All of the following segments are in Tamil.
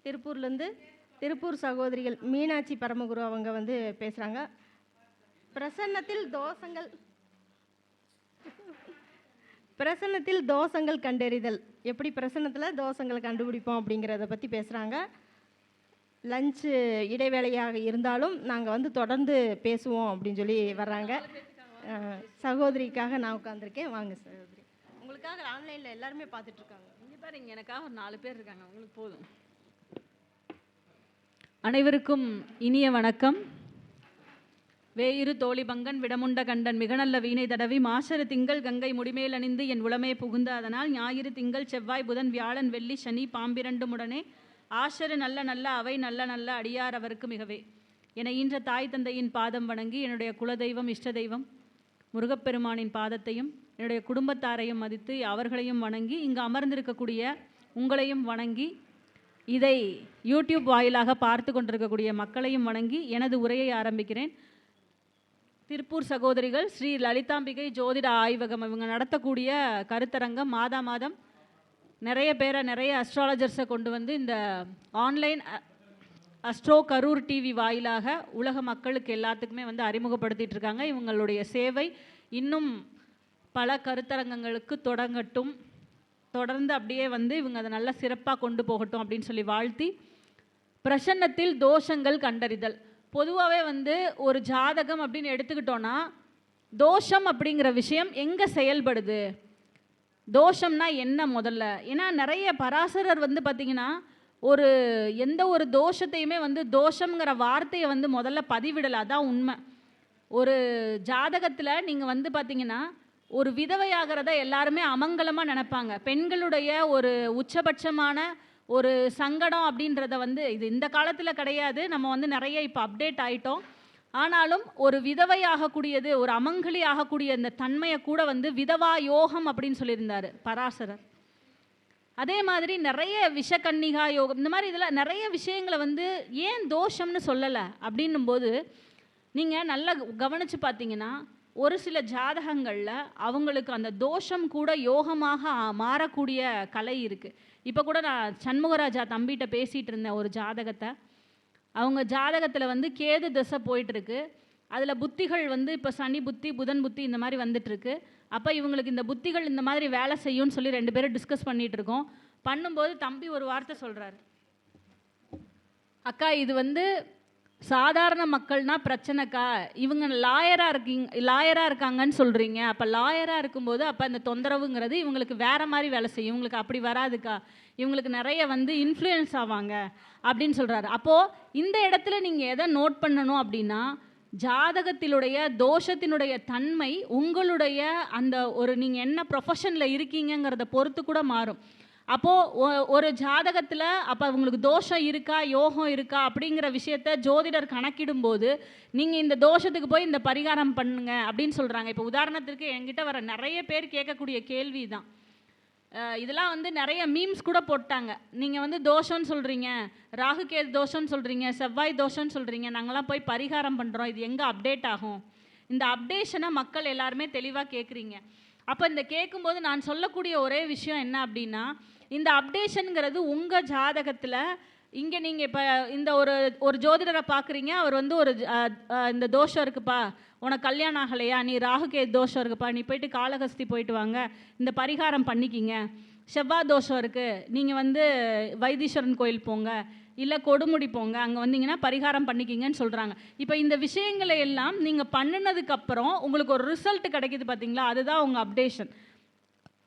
திருப்பூர்லேருந்து திருப்பூர் சகோதரிகள் மீனாட்சி பரமகுரு அவங்க வந்து பேசுகிறாங்க. பிரசன்னத்தில் தோஷங்கள் கண்டறிதல், எப்படி பிரசன்னத்தில் தோஷங்களை கண்டுபிடிப்போம் அப்படிங்கிறத பற்றி பேசுகிறாங்க. லஞ்சு இடைவேளையாக இருந்தாலும் நாங்கள் வந்து தொடர்ந்து பேசுவோம் அப்படின்னு சொல்லி வர்றாங்க. சகோதரிக்காக நான் உட்காந்துருக்கேன். வாங்க சகோதரி, உங்களுக்காக ஆன்லைனில் எல்லாருமே பார்த்துட்ருக்காங்க. இங்கே பாருங்க, எனக்காக ஒரு 4 பேர் இருக்காங்க, உங்களுக்கு போதும். அனைவருக்கும் இனிய வணக்கம். வேயிரு தோழி பங்கன் விடமுண்ட கண்டன் மிகநல்ல வீணை தடவி மாசரு திங்கள் கங்கை முடிமேல் அணிந்து என் உளமே புகுந்த அதனால் ஞாயிறு திங்கள் செவ்வாய் புதன் வியாழன் வெள்ளி சனி பாம்பிரண்டு முடனே ஆசரு நல்ல நல்ல அவை நல்ல நல்ல அடியார் அவருக்கு மிகவே என ஈன்ற தாய் தந்தையின் பாதம் வணங்கி என்னுடைய குலதெய்வம் இஷ்ட தெய்வம் முருகப்பெருமானின் பாதத்தையும் என்னுடைய குடும்பத்தாரையும் மதித்து அவர்களையும் வணங்கி இங்கு அமர்ந்திருக்கக்கூடிய உங்களையும் வணங்கி இதை யூடியூப் வாயிலாக பார்த்து கொண்டிருக்கக்கூடிய மக்களையும் வணங்கி எனது உரையை ஆரம்பிக்கிறேன். திருப்பூர் சகோதரிகள் ஸ்ரீ லலிதாம்பிகை ஜோதிட ஆய்வகம் இவங்க நடத்தக்கூடிய கருத்தரங்கம் மாதம் நிறைய அஸ்ட்ராலஜர்ஸை கொண்டு வந்து இந்த ஆன்லைன் அஸ்ட்ரோ கரூர் டிவி வாயிலாக உலக மக்களுக்கு எல்லாத்துக்குமே வந்து அறிமுகப்படுத்திட்டு இருக்காங்க. இவங்களுடைய சேவை இன்னும் பல கருத்தரங்கங்களுக்கு தொடங்கட்டும், தொடர்ந்து அப்படியே வந்து இவங்க அதை நல்லா சிறப்பாக கொண்டு போகட்டும் அப்படின்னு சொல்லி வாழ்த்தி, பிரசன்னத்தில் தோஷங்கள் கண்டறிதல். பொதுவாகவே வந்து ஒரு ஜாதகம் அப்படின்னு எடுத்துக்கிட்டோன்னா தோஷம் அப்படிங்கிற விஷயம் எங்கே செயல்படுது, தோஷம்னா என்ன முதல்ல? ஏன்னா நிறைய பராசரர் வந்து பார்த்திங்கன்னா எந்த ஒரு தோஷத்தையுமே வந்து தோஷங்கிற வார்த்தையை வந்து முதல்ல பதிவிடலை. அதான் உண்மை. ஒரு ஜாதகத்தில் நீங்கள் வந்து பார்த்திங்கன்னா ஒரு விதவையாகிறத எல்லாருமே அமங்கலமாக நினைப்பாங்க. பெண்களுடைய ஒரு உச்சபட்சமான ஒரு சங்கடம் அப்படின்றத வந்து இது இந்த காலத்தில் கிடையாது, நம்ம வந்து நிறைய இப்போ அப்டேட் ஆகிட்டோம். ஆனாலும் ஒரு விதவை ஆகக்கூடியது, ஒரு அமங்கலி ஆகக்கூடிய இந்த தன்மையை கூட வந்து விதவா யோகம் அப்படின்னு சொல்லியிருந்தார் பராசரர். அதே மாதிரி நிறைய விஷக்கன்னிகா யோகம், இந்த மாதிரி இதில் நிறைய விஷயங்களை வந்து ஏன் தோஷம்னு சொல்லலை அப்படின்னும் போது நீங்கள் நல்லா கவனித்து பார்த்தீங்கன்னா ஒரு சில ஜாதகங்களில் அவங்களுக்கு அந்த தோஷம் கூட யோகமாக மாறக்கூடிய கலை இருக்குது. இப்போ கூட நான் சண்முகராஜா தம்பிகிட்ட பேசிகிட்டு இருந்தேன் ஒரு ஜாதகத்தை. அவங்க ஜாதகத்தில் வந்து கேது திசை போயிட்டுருக்கு. அதில் புத்திகள் வந்து இப்போ சனி புத்தி புதன் புத்தி இந்த மாதிரி வந்துட்டுருக்கு. அப்போ இவங்களுக்கு இந்த புத்திகள் இந்த மாதிரி வேலை செய்யும்னு சொல்லி 2 பேரும் டிஸ்கஸ் பண்ணிகிட்ருக்கோம். பண்ணும்போது தம்பி ஒரு வார்த்தை சொல்கிறாரு, அக்கா இது வந்து சாதாரண மக்கள்னா பிரச்சனைக்கா, இவங்க லாயராக இருக்காங்கன்னு சொல்கிறீங்க. அப்போ லாயராக இருக்கும்போது அப்போ இந்த தொந்தரவுங்கிறது இவங்களுக்கு வேறு மாதிரி வேலை செய்யும், இவங்களுக்கு அப்படி வராதுக்கா, இவங்களுக்கு நிறைய வந்து இன்ஃப்ளூயன்ஸ் ஆவாங்க அப்படின்னு சொல்கிறாரு. அப்போது இந்த இடத்துல நீங்கள் எதை நோட் பண்ணணும் அப்படின்னா, ஜாதகத்தினுடைய தோஷத்தினுடைய தன்மை உங்களுடைய அந்த ஒரு நீங்கள் என்ன ப்ரொஃபஷனில் இருக்கீங்கிறத பொறுத்து கூட மாறும். அப்போது ஒரு ஜாதகத்தில் அப்போ உங்களுக்கு தோஷம் இருக்கா யோகம் இருக்கா அப்படிங்கிற விஷயத்த ஜோதிடர் கணக்கிடும்போது நீங்கள் இந்த தோஷத்துக்கு போய் இந்த பரிகாரம் பண்ணுங்க அப்படின்னு சொல்கிறாங்க. இப்போ உதாரணத்திற்கு என்கிட்ட வர நிறைய பேர் கேட்கக்கூடிய கேள்வி தான். இதெல்லாம் வந்து நிறைய மீம்ஸ் கூட போட்டாங்க. நீங்கள் வந்து தோஷம்னு சொல்கிறீங்க, ராகு கேது தோஷம்னு சொல்கிறீங்க, செவ்வாய் தோஷம்னு சொல்கிறீங்க, நாங்களாம் போய் பரிகாரம் பண்ணுறோம், இது எங்கே அப்டேட் ஆகும்? இந்த அப்டேஷனை மக்கள் எல்லாருமே தெளிவாக கேட்குறீங்க. அப்போ இந்த கேட்கும்போது நான் சொல்லக்கூடிய ஒரே விஷயம் என்ன அப்படின்னா, இந்த அப்டேஷனுங்கிறது உங்கள் ஜாதகத்தில் இங்கே நீங்கள் இப்போ இந்த ஒரு ஜோதிடரை பார்க்குறீங்க, அவர் வந்து இந்த தோஷம் இருக்குப்பா, உனக்கு கல்யாணம் ஆகலையா, நீ ராகுகே தோஷம் இருக்குப்பா, நீ போயிட்டு காளகஸ்தி போயிட்டு வாங்க, இந்த பரிகாரம் பண்ணிக்கிங்க. செவ்வாய் தோஷம் இருக்குது, நீங்கள் வந்து வைத்தீஸ்வரன் கோயில் போங்க, இல்லை கொடுமுடி போங்க, அங்கே வந்தீங்கன்னா பரிகாரம் பண்ணிக்கிங்கன்னு சொல்கிறாங்க. இப்போ இந்த விஷயங்களை எல்லாம் நீங்கள் பண்ணினதுக்கப்புறம் உங்களுக்கு ஒரு ரிசல்ட் கிடைக்கிது பார்த்தீங்களா, அதுதான் உங்கள் அப்டேஷன்.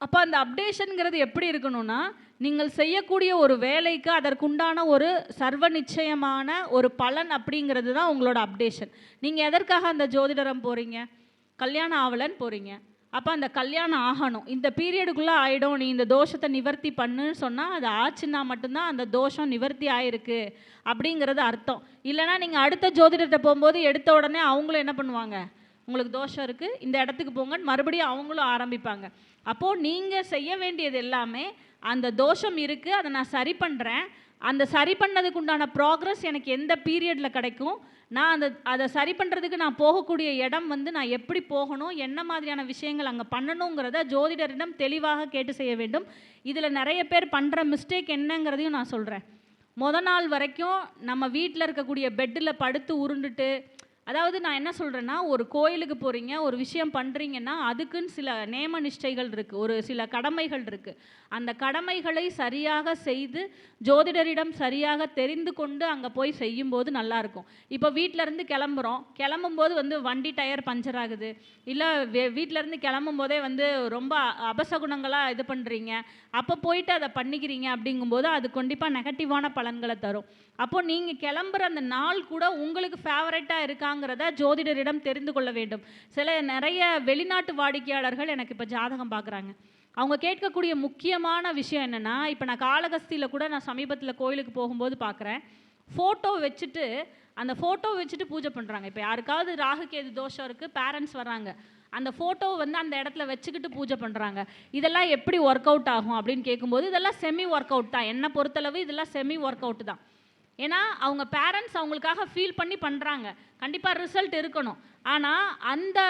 அப்போ அந்த அப்டேஷனுங்கிறது எப்படி இருக்கணும்னா, நீங்கள் செய்யக்கூடிய ஒரு வேலைக்கு அதற்குண்டான ஒரு சர்வ நிச்சயமான ஒரு பலன் அப்படிங்கிறது தான் உங்களோட அப்டேஷன். நீங்கள் எதற்காக அந்த ஜோதிடரம் போகிறீங்க? கல்யாணம் ஆகலைன்னு போகிறீங்க. அப்போ அந்த கல்யாணம் ஆகணும், இந்த பீரியடுக்குள்ளே ஆகிடும், நீ இந்த தோஷத்தை நிவர்த்தி பண்ணுன்னு சொன்னால் அது ஆச்சுன்னா மட்டும்தான் அந்த தோஷம் நிவர்த்தி ஆகிருக்கு அப்படிங்கிறது அர்த்தம். இல்லைனா நீங்கள் அடுத்த ஜோதிடத்தை போகும்போது எடுத்த உடனே அவங்களும் என்ன பண்ணுவாங்க, உங்களுக்கு தோஷம் இருக்குது இந்த இடத்துக்கு போங்கன்னு மறுபடியும் அவங்களும் ஆரம்பிப்பாங்க. அப்போது நீங்கள் செய்ய வேண்டியது எல்லாமே, அந்த தோஷம் இருக்குது, அதை நான் சரி பண்ணுறேன், அந்த சரி பண்ணதுக்கு உண்டான ப்ராக்ரஸ் எனக்கு எந்த பீரியடில் கிடைக்கும், நான் அதை சரி பண்ணுறதுக்கு நான் போகக்கூடிய இடம் வந்து நான் எப்படி போகணும், என்ன மாதிரியான விஷயங்கள் அங்கே பண்ணணுங்கிறத ஜோதிடரிடம் தெளிவாக கேட்டு செய்ய வேண்டும். இதில் நிறைய பேர் பண்ணுற மிஸ்டேக் என்னங்கிறதையும் நான் சொல்கிறேன். நாள் வரைக்கும் நம்ம வீட்டில் இருக்கக்கூடிய பெட்டில் படுத்து உருண்டுட்டு, அதாவது நான் என்ன சொல்கிறேன்னா, ஒரு கோயிலுக்கு போகிறீங்க, ஒரு விஷயம் பண்ணுறீங்கன்னா அதுக்குன்னு சில நேம நிஷ்டைகள் இருக்குது, ஒரு சில கடமைகள் இருக்குது. அந்த கடமைகளை சரியாக செய்து ஜோதிடரிடம் சரியாக தெரிந்து கொண்டு அங்கே போய் செய்யும்போது நல்லாயிருக்கும். இப்போ வீட்டிலேருந்து கிளம்பும்போது வந்து வண்டி டயர் பஞ்சர் ஆகுது, இல்லை வீட்டிலேருந்து கிளம்பும் போதே வந்து ரொம்ப அபசகுணங்களாக இது பண்ணுறீங்க, அப்போ போயிட்டு அதை பண்ணிக்கிறீங்க அப்படிங்கும்போது அது கண்டிப்பாக நெகட்டிவான பலன்களை தரும். அப்போது நீங்கள் கிளம்புற அந்த நாள் கூட உங்களுக்கு ஃபேவரட்டாக இருக்காங்கிறத ஜோதிடரிடம் தெரிந்து கொள்ள வேண்டும். நிறைய வெளிநாட்டு வாடிக்கையாளர்கள் எனக்கு இப்போ ஜாதகம் பார்க்குறாங்க. அவங்க கேட்கக்கூடிய முக்கியமான விஷயம் என்னென்னா, இப்போ நான் காளகஸ்தியில் கூட நான் சமீபத்தில் கோயிலுக்கு போகும்போது பார்க்குறேன், ஃபோட்டோ வச்சுட்டு பூஜை பண்ணுறாங்க. இப்போ யாருக்காவது ராகு கேது தோஷம் இருக்குது, பேரண்ட்ஸ் வர்றாங்க, அந்த ஃபோட்டோவை வந்து அந்த இடத்துல வச்சுக்கிட்டு பூஜை பண்ணுறாங்க. இதெல்லாம் எப்படி ஒர்க் அவுட் ஆகும் அப்படின்னு கேட்கும்போது, இதெல்லாம் செமி ஒர்க் அவுட் தான். என்னை பொறுத்தளவு இதெல்லாம் செமி ஒர்க் அவுட் தான். ஏன்னா அவங்க பேரண்ட்ஸ் அவங்களுக்காக ஃபீல் பண்ணி பண்ணுறாங்க, கண்டிப்பாக ரிசல்ட் இருக்கணும். ஆனால் அந்த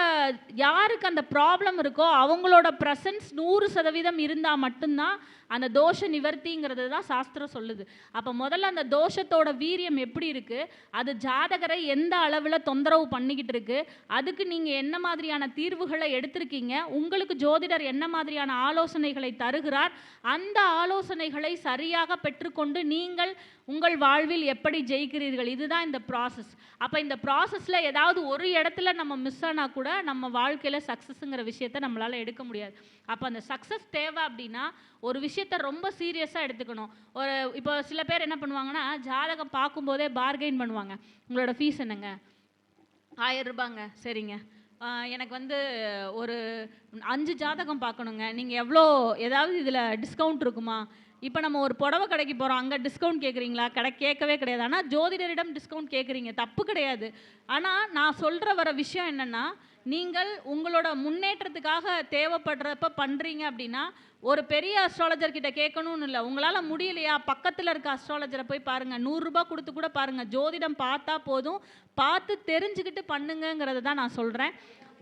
யாருக்கு அந்த ப்ராப்ளம் இருக்கோ அவங்களோட ப்ரெசன்ஸ் 100% இருந்தால் மட்டும்தான் அந்த தோஷ நிவர்த்திங்கிறது தான் சாஸ்திரம் சொல்லுது. அப்போ முதல்ல அந்த தோஷத்தோட வீரியம் எப்படி இருக்குது, அது ஜாதகரை எந்த அளவில் தொந்தரவு பண்ணிக்கிட்டு இருக்கு, அதுக்கு நீங்கள் என்ன மாதிரியான தீர்வுகளை எடுத்திருக்கீங்க, உங்களுக்கு ஜோதிடர் என்ன மாதிரியான ஆலோசனைகளை தருகிறார், அந்த ஆலோசனைகளை சரியாக பெற்றுக்கொண்டு நீங்கள் உங்கள் வாழ்வில் எப்படி ஜெயிக்கிறீர்கள், இதுதான் இந்த ப்ராசஸ். அப்போ இந்த ப்ராசஸில் ஏதாவது ஒரு இடத்துல நம்ம மிஸ் ஆனால் கூட நம்ம வாழ்க்கையில் சக்ஸஸ்ங்கிற விஷயத்தை நம்மளால் எடுக்க முடியாது. அப்போ அந்த சக்ஸஸ் தேவை அப்படின்னா ஒரு விஷயத்தை ரொம்ப சீரியஸாக எடுத்துக்கணும். இப்போ சில பேர் என்ன பண்ணுவாங்கன்னா, ஜாதகம் பார்க்கும்போதே பார்கெயின் பண்ணுவாங்க. உங்களோட ஃபீஸ் என்னங்க? 1000 ரூபாங்க. சரிங்க, எனக்கு வந்து ஒரு 5 ஜாதகம் பார்க்கணுங்க, நீங்கள் ஏதாவது இதில் டிஸ்கவுண்ட் இருக்குமா? இப்போ நம்ம ஒரு புடவை கடைக்கு போகிறோம், அங்கே டிஸ்கவுண்ட் கேட்குறீங்களா? கேட்கவே கிடையாது. ஆனால் ஜோதிடரிடம் டிஸ்கவுண்ட் கேட்குறீங்க, தப்பு கிடையாது. ஆனால் நான் வர விஷயம் என்னென்னா, நீங்கள் உங்களோட முன்னேற்றத்துக்காக தேவைப்படுறப்ப பண்ணுறீங்க அப்படின்னா ஒரு பெரிய அஸ்ட்ராலஜர் கிட்ட கேட்கணும்னு இல்லை. உங்களால் முடியலையா, பக்கத்தில் இருக்க அஸ்ட்ராலஜரை போய் பாருங்கள், 100 ரூபா கொடுத்து கூட பாருங்கள். ஜோதிடம் பார்த்தா போதும், பார்த்து தெரிஞ்சுக்கிட்டு பண்ணுங்கிறத தான் நான் சொல்கிறேன்.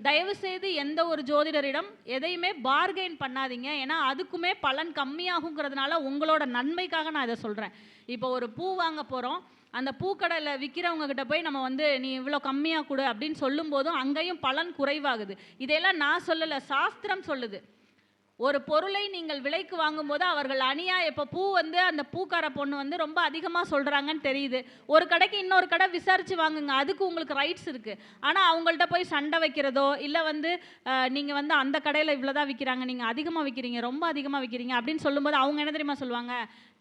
தயவுசெய்து எந்த ஒரு ஜோதிடரிடம் எதையுமே பார்கெயின் பண்ணாதீங்க. ஏன்னா அதுக்குமே பலன் கம்மியாகுங்கிறதுனால உங்களோட நன்மைக்காக நான் இதை சொல்கிறேன். இப்போ ஒரு பூ வாங்க போகிறோம், அந்த பூக்கடையில் விற்கிறவங்க கிட்ட போய் நம்ம வந்து நீ இவ்வளோ கம்மியாக கொடு அப்படின்னு சொல்லும்போதும் அங்கேயும் பலன் குறைவாகுது. இதெல்லாம் நான் சொல்லலை, சாஸ்திரம் சொல்லுது. ஒரு பொருளை நீங்கள் விலைக்கு வாங்கும்போது அவர்கள் இப்போ பூ வந்து அந்த பூக்கார பொண்ணு வந்து ரொம்ப அதிகமாக சொல்கிறாங்கன்னு தெரியுது, ஒரு கடைக்கு இன்னொரு கடை விசாரித்து வாங்குங்க, அதுக்கு உங்களுக்கு ரைட்ஸ் இருக்குது. ஆனால் அவங்கள்ட்ட போய் சண்டை வைக்கிறதோ இல்லை வந்து நீங்கள் வந்து அந்த கடையில் இவ்வளோ தான் விற்கிறாங்க, நீங்கள் அதிகமாக விற்கிறீங்க, ரொம்ப அதிகமாக விற்கிறீங்க அப்படின்னு சொல்லும்போது அவங்க என்ன தெரியுமா சொல்லுவாங்க,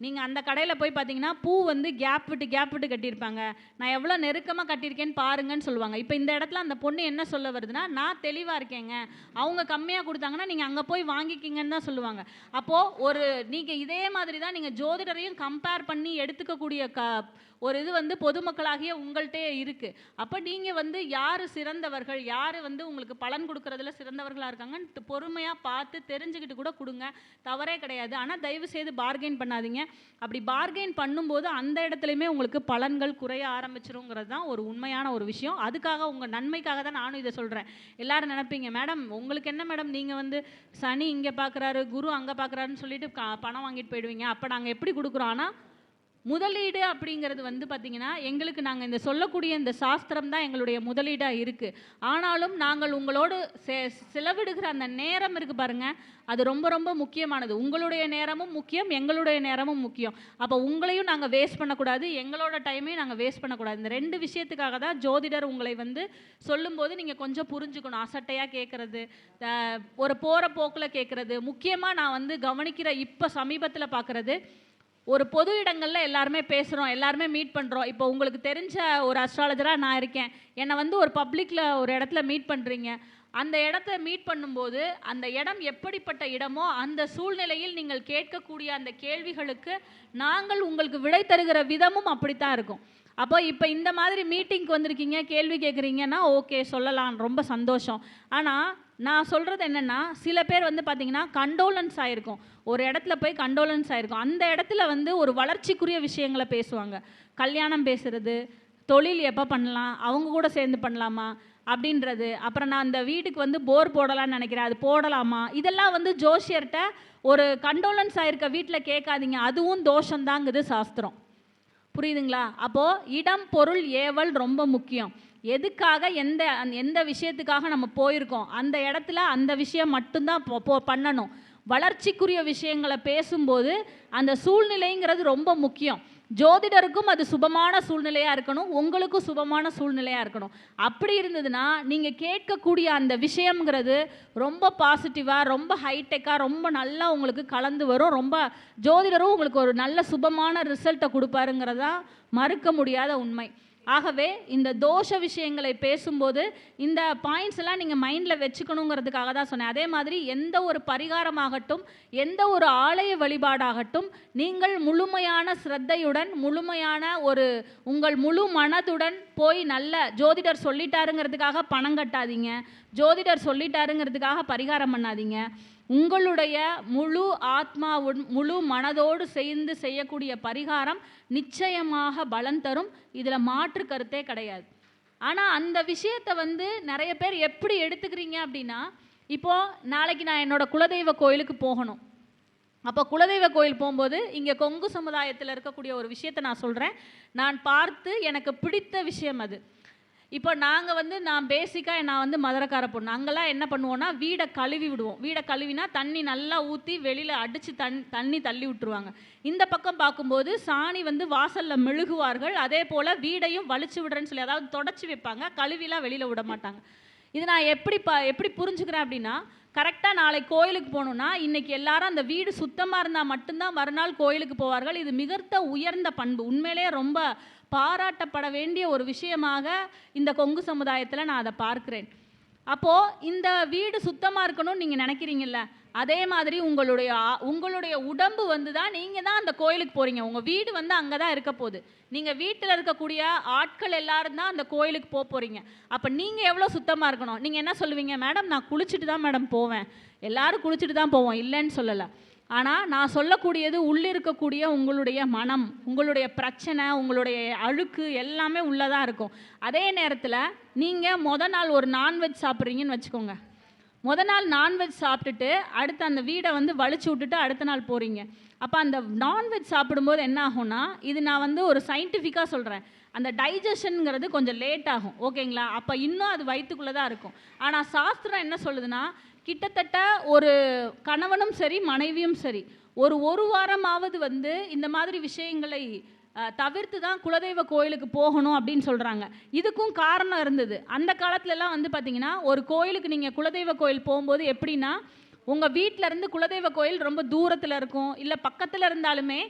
நீங்கள் அந்த கடையில் போய் பார்த்தீங்கன்னா பூ வந்து கேப் விட்டு கட்டியிருப்பாங்க, நான் எவ்வளோ நெருக்கமாக கட்டியிருக்கேன்னு பாருங்கன்னு சொல்லுவாங்க. இப்போ இந்த இடத்துல அந்த பொண்ணு என்ன சொல்ல வருதுன்னா, நான் தெளிவாக இருக்கேங்க, அவங்க கம்மியாக கொடுத்தாங்கன்னா நீங்கள் அங்கே போய் வாங்கிக்கிங்கன்னு தான் சொல்லுவாங்க. அப்போது நீங்கள் இதே மாதிரி தான் நீங்கள் ஜோதிடரையும் கம்பேர் பண்ணி எடுத்துக்கக்கூடிய ஒரு இது வந்து பொதுமக்களாகிய உங்கள்கிட்டே இருக்குது. அப்போ நீங்கள் வந்து யார் சிறந்தவர்கள், யார் வந்து உங்களுக்கு பலன் கொடுக்குறதுல சிறந்தவர்களாக இருக்காங்கன்னு பொறுமையாக பார்த்து தெரிஞ்சுக்கிட்டு கூட கொடுங்க, தவறே கிடையாது. ஆனால் தயவு செய்து பார்கெயின் பண்ணாதீங்க. அப்படி பார்கெயின் பண்ணும்போது அந்த இடத்துலையுமே உங்களுக்கு பலன்கள் குறைய ஆரம்பிச்சிருங்கிறது தான் ஒரு உண்மையான ஒரு விஷயம். அதுக்காக உங்கள் நன்மைக்காக தான் நானும் இதை சொல்கிறேன். எல்லோரும் நினைப்பீங்க, மேடம் உங்களுக்கு என்ன மேடம், நீங்கள் வந்து சனி இங்கே பார்க்குறாரு, குரு அங்கே பார்க்குறாருன்னு சொல்லிட்டு பணம் வாங்கிட்டு போயிடுவீங்க, அப்போ நாங்கள் எப்படி கொடுக்குறோம்? ஆனால் முதலீடு அப்படிங்கிறது வந்து பார்த்திங்கன்னா எங்களுக்கு நாங்கள் இந்த சொல்லக்கூடிய இந்த சாஸ்திரம் தான் எங்களுடைய முதலீடாக இருக்குது. ஆனாலும் நாங்கள் உங்களோடு செலவிடுகிற அந்த நேரம் இருக்குது பாருங்கள், அது ரொம்ப ரொம்ப முக்கியமானது. உங்களுடைய நேரமும் முக்கியம், எங்களுடைய நேரமும் முக்கியம். அப்போ உங்களையும் நாங்கள் வேஸ்ட் பண்ணக்கூடாது, எங்களோட டைமையும் நாங்கள் வேஸ்ட் பண்ணக்கூடாது. இந்த 2 விஷயத்துக்காக தான் ஜோதிடர் உங்களை வந்து சொல்லும்போது நீங்கள் கொஞ்சம் புரிஞ்சுக்கணும். அசட்டையாக கேட்குறது, ஒரு போகிற போக்கில் கேட்குறது. முக்கியமாக நான் வந்து கவனிக்கிற இப்போ சமீபத்தில் பார்க்குறது, ஒரு பொது இடங்களில் எல்லாருமே பேசுகிறோம், எல்லாருமே மீட் பண்ணுறோம். இப்போ உங்களுக்கு தெரிஞ்ச ஒரு அஸ்ட்ராலஜராக நான் இருக்கேன், என்னை வந்து ஒரு பப்ளிக்கில் ஒரு இடத்துல மீட் பண்ணுறீங்க. அந்த இடத்த மீட் பண்ணும்போது அந்த இடம் எப்படிப்பட்ட இடமோ அந்த சூழ்நிலையில் நீங்கள் கேட்கக்கூடிய அந்த கேள்விகளுக்கு நாங்கள் உங்களுக்கு விடை தருகிற விதமும் அப்படித்தான் இருக்கும். அப்போ இப்போ இந்த மாதிரி மீட்டிங்க்கு வந்திருக்கீங்க, கேள்வி கேட்குறீங்கன்னா ஓகே சொல்லலாம், ரொம்ப சந்தோஷம். ஆனால் நான் சொல்கிறது என்னென்னா, சில பேர் வந்து பார்த்திங்கன்னா கண்டோலன்ஸ் ஆகிருக்கும், ஒரு இடத்துல போய் கண்டோலன்ஸ் ஆகிருக்கும், அந்த இடத்துல வந்து ஒரு வளர்ச்சிக்குரிய விஷயங்களை பேசுவாங்க. கல்யாணம் பேசுகிறது, தொழில் எப்போ பண்ணலாம், அவங்க கூட சேர்ந்து பண்ணலாமா அப்படின்றது, அப்புறம் நான் அந்த வீட்டுக்கு வந்து போர் போடலான்னு நினைக்கிறேன், அது போடலாமா, இதெல்லாம் வந்து ஜோசியர்கிட்ட ஒரு கண்டோலன்ஸ் ஆகிருக்க வீட்டில் கேட்காதீங்க, அதுவும் தோஷந்தாங்குது சாஸ்திரம். புரியுதுங்களா? அப்போது இடம் பொருள் ஏவல் ரொம்ப முக்கியம். எதுக்காக எந்த விஷயத்துக்காக நம்ம போயிருக்கோம் அந்த இடத்துல அந்த விஷயம் மட்டும்தான் பண்ணணும். வளர்ச்சிக்குரிய விஷயங்களை பேசும்போது அந்த சூழ்நிலைங்கிறது ரொம்ப முக்கியம். ஜோதிடருக்கும் அது சுபமான சூழ்நிலையாக இருக்கணும், உங்களுக்கும் சுபமான சூழ்நிலையாக இருக்கணும். அப்படி இருந்ததுன்னா நீங்கள் கேட்கக்கூடிய அந்த விஷயங்கிறது ரொம்ப பாசிட்டிவாக, ரொம்ப ஹைடெக்காக, ரொம்ப நல்லா உங்களுக்கு கலந்து வரும். ரொம்ப ஜோதிடரும் உங்களுக்கு ஒரு நல்ல சுபமான ரிசல்ட்டை கொடுப்பாருங்கிறதா மறுக்க முடியாத உண்மை. ஆகவே இந்த தோஷ விஷயங்களை பேசும்போது இந்த பாயிண்ட்ஸ் எல்லாம் நீங்கள் மைண்டில் வச்சுக்கணுங்கிறதுக்காக தான் சொன்னேன். அதே மாதிரி எந்த ஒரு பரிகாரமாகட்டும், எந்த ஒரு ஆலய வழிபாடாகட்டும், நீங்கள் முழுமையான ஸ்ரத்தையுடன், முழுமையான உங்கள் முழு மனதுடன் போய் நல்ல ஜோதிடர் சொல்லிட்டாருங்கிறதுக்காக பணம் கட்டாதீங்க, ஜோதிடர் சொல்லிட்டாருங்கிறதுக்காக பரிகாரம் பண்ணாதீங்க. உங்களுடைய முழு ஆத்மாவுடன் முழு மனதோடு சேர்ந்து செய்யக்கூடிய பரிகாரம் நிச்சயமாக பலன் தரும். இதில் மாற்று கருத்தே கிடையாது. ஆனால் அந்த விஷயத்தை நிறைய பேர் எப்படி எடுத்துக்கிறீங்க அப்படின்னா, இப்போது நாளைக்கு நான் என்னோடய குலதெய்வ கோயிலுக்கு போகணும். அப்போ குலதெய்வ கோயில் போகும்போது இங்கே கொங்கு சமுதாயத்தில் இருக்கக்கூடிய ஒரு விஷயத்தை நான் சொல்கிறேன். நான் பார்த்து எனக்கு பிடித்த விஷயம் அது. இப்போ நாங்கள் நான் பேசிக்காக நான் மதுரக்கார பொண்ணு. அங்கெல்லாம் என்ன பண்ணுவோன்னா, வீடை கழுவி விடுவோம். வீடை கழுவினா தண்ணி நல்லா ஊற்றி வெளியில் அடித்து தண்ணி தள்ளி விட்டுருவாங்க. இந்த பக்கம் பார்க்கும்போது சாணி வாசலில் மெழுகுவார்கள். அதே போல் வீடையும் வலிச்சு விடுறேன்னு சொல்லி, அதாவது தொடச்சி வைப்பாங்க, கழுவிலாம் வெளியில் விட மாட்டாங்க. இது நான் எப்படி புரிஞ்சுக்கிறேன் அப்படின்னா, கரெக்டாக நாளைக்கு கோயிலுக்கு போகணுன்னா இன்றைக்கி எல்லாரும் அந்த வீடு சுத்தமாக இருந்தால் மட்டும்தான் மறுநாள் கோயிலுக்கு போவார்கள். இது மிகுந்த உயர்ந்த பண்பு. உண்மையிலே ரொம்ப பாராட்டப்பட வேண்டிய ஒரு விஷயமாக இந்த கொங்கு சமுதாயத்தில் நான் அதை பார்க்கிறேன். அப்போது இந்த வீடு சுத்தமாக இருக்கணும்னு நீங்கள் நினைக்கிறீங்கல்ல, அதே மாதிரி உங்களுடைய உடம்பு தான் நீங்கள் தான் அந்த கோயிலுக்கு போகிறீங்க. உங்கள் வீடு அங்கே தான் இருக்க போகுது. நீங்கள் வீட்டில் இருக்கக்கூடிய ஆட்கள் எல்லாரும் தான் அந்த கோயிலுக்கு போகிறீங்க. அப்போ நீங்கள் எவ்வளோ சுத்தமாக இருக்கணும்? நீங்கள் என்ன சொல்லுவீங்க? மேடம் நான் குளிச்சுட்டு தான் மேடம் போவேன். எல்லோரும் குளிச்சுட்டு தான் போவோம், இல்லைன்னு சொல்லலை. ஆனால் நான் சொல்லக்கூடியது உள்ளிருக்கக்கூடிய உங்களுடைய மனம், உங்களுடைய பிரச்சனை, உங்களுடைய அழுக்கு எல்லாமே உள்ளதாக இருக்கும். அதே நேரத்தில் நீங்கள் நாள் ஒரு நான்வெஜ் சாப்பிட்றீங்கன்னு வச்சுக்கோங்க. நாள் நான்வெஜ் சாப்பிட்டுட்டு அடுத்து அந்த வீடை வலிச்சு விட்டுட்டு அடுத்த நாள் போகிறீங்க. அப்போ அந்த நான்வெஜ் சாப்பிடும்போது என்ன ஆகும்னா, இது நான் ஒரு சயின்டிஃபிக்காக சொல்கிறேன், அந்த டைஜஷனுங்கிறது கொஞ்சம் லேட் ஆகும். ஓகேங்களா? அப்போ இன்னும் அது வயிற்றுக்குள்ளே தான் இருக்கும். ஆனால் சாஸ்திரம் என்ன சொல்லுதுன்னா, கிட்டத்தட்ட ஒரு கணவனும் சரி மனைவியும் சரி ஒரு வாரமாவது இந்த மாதிரி விஷயங்களை தவிர்த்து தான் குலதெய்வ கோயிலுக்கு போகணும் அப்படின்னு சொல்கிறாங்க. இதுக்கும் காரணம் இருந்தது. அந்த காலத்துலலாம் பார்த்திங்கன்னா, ஒரு கோயிலுக்கு நீங்கள் குலதெய்வ கோயில் போகும்போது எப்படின்னா, உங்கள் வீட்டிலேருந்து குலதெய்வ கோயில் ரொம்ப தூரத்தில் இருக்கும், இல்லை பக்கத்தில் இருந்தாலுமே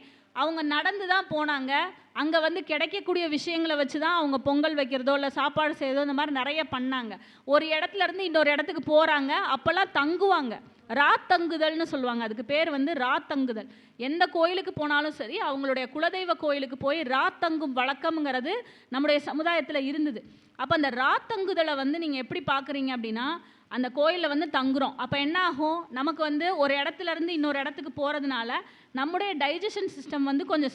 அவங்க நடந்து தான் போனாங்க. அங்கே கிடைக்கக்கூடிய விஷயங்களை வச்சு தான் அவங்க பொங்கல் வைக்கிறதோ இல்லை சாப்பாடு செய்கிறதோ இந்த மாதிரி நிறைய பண்ணாங்க. ஒரு இடத்துலேருந்து இன்னொரு இடத்துக்கு போகிறாங்க, அப்போல்லாம் தங்குவாங்க. ராத்தங்குதல்னு சொல்லுவாங்க. அதுக்கு பேர் ராத்தங்குதல். எந்த கோயிலுக்கு போனாலும் சரி அவங்களுடைய குலதெய்வ கோயிலுக்கு போய் ராத்தங்கும் வழக்கம்ங்கிறது நம்முடைய சமுதாயத்தில் இருந்தது. அப்போ அந்த ராத்தங்குதலை நீங்கள் எப்படி பார்க்குறீங்க அப்படின்னா, அந்த கோயிலில் தங்குறோம். அப்போ என்ன ஆகும், நமக்கு ஒரு இடத்துலேருந்து இன்னொரு இடத்துக்கு போகிறதுனால நம்முடைய டைஜஷன் சிஸ்டம் கொஞ்சம்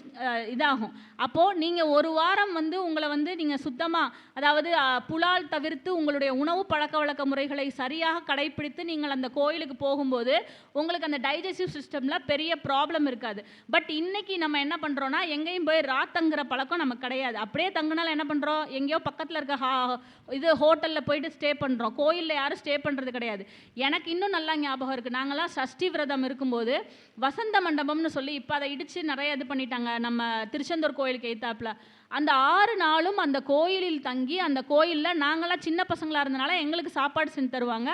இதாகும். அப்போது நீங்கள் ஒரு வாரம் உங்களை நீங்கள் சுத்தமாக, அதாவது புலால் தவிர்த்து உங்களுடைய உணவு பழக்க வழக்க முறைகளை சரியாக கடைப்பிடித்து நீங்கள் அந்த கோயிலுக்கு போகும்போது உங்களுக்கு அந்த டைஜஸ்டிவ் சிஸ்டமில் பெரிய ப்ராப்ளம் இருக்காது. பட் இன்றைக்கி நம்ம என்ன பண்ணுறோன்னா, எங்கேயும் போய் ராத்தங்குற பழக்கம் நமக்கு கிடையாது. அப்படியே தங்குனாலும் என்ன பண்ணுறோம், எங்கேயோ பக்கத்தில் இருக்க ஹோட்டலில் போயிட்டு ஸ்டே பண்ணுறோம். கோயிலில் யாரும் ஸ்டே பண்ணுறது கிடையாது. எனக்கு இன்னும் நல்லா ஞாபகம் இருக்குது, நாங்களாம் சஷ்டி விரதம் இருக்கும்போது வசந்த மண்டபம்னு சொல்லி, இப்போ அதை இடித்து நிறைய இது பண்ணிட்டாங்க நம்ம திருச்செந்தூர் கோயிலுக்கு எய்த்தாப்பில். அந்த 6 நாளும் அந்த கோயிலில் தங்கி, அந்த கோயிலில் நாங்களாம் சின்ன பசங்களாக இருந்தனால எங்களுக்கு சாப்பாடு செஞ்சு தருவாங்க.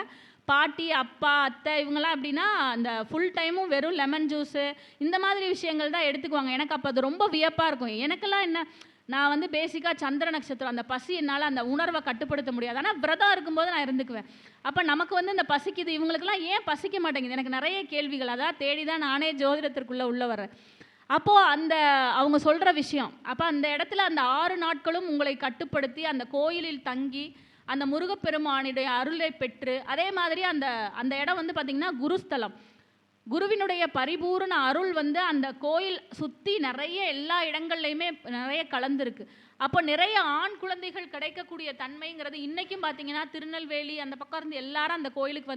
பாட்டி, அப்பா, அத்தை இவங்கெல்லாம் எப்படின்னா அந்த ஃபுல் டைமும் வெறும் லெமன் ஜூஸு இந்த மாதிரி விஷயங்கள் தான் எடுத்துக்குவாங்க. எனக்கு அப்போ அது ரொம்ப வியப்பாக இருக்கும். எனக்கெல்லாம் என்ன, நான் பேசிக்காக சந்திர நட்சத்திரம், அந்த பசி என்னால் அந்த உணர்வை கட்டுப்படுத்த முடியாது. ஆனால் விரதம் இருக்கும்போது நான் இருந்துக்குவேன். அப்போ நமக்கு இந்த பசிக்குது, இவங்களுக்கெல்லாம் ஏன் பசிக்க மாட்டேங்குது, எனக்கு நிறைய கேள்விகள். அதான் தேடி தான் நானே ஜோதிடத்திற்குள்ளே உள்ள வரேன். அப்போது அவங்க சொல்கிற விஷயம், அப்போ அந்த இடத்துல அந்த 6 நாட்களும் உங்களை கட்டுப்படுத்தி அந்த கோயிலில் தங்கி அந்த முருகப்பெருமானுடைய அருளை பெற்று, அதே மாதிரி அந்த இடம் பார்த்திங்கன்னா குருஸ்தலம். குருவினுடைய பரிபூர்ண அருள் அந்த கோயில் சுற்றி நிறைய எல்லா இடங்கள்லையுமே நிறைய கலந்துருக்கு. அப்போ நிறைய ஆண் குழந்தைகள் கிடைக்கக்கூடிய தன்மைங்கிறது இன்றைக்கும் பார்த்திங்கன்னா திருநெல்வேலி அந்த பக்கம் இருந்து எல்லாரும் அந்த கோயிலுக்கு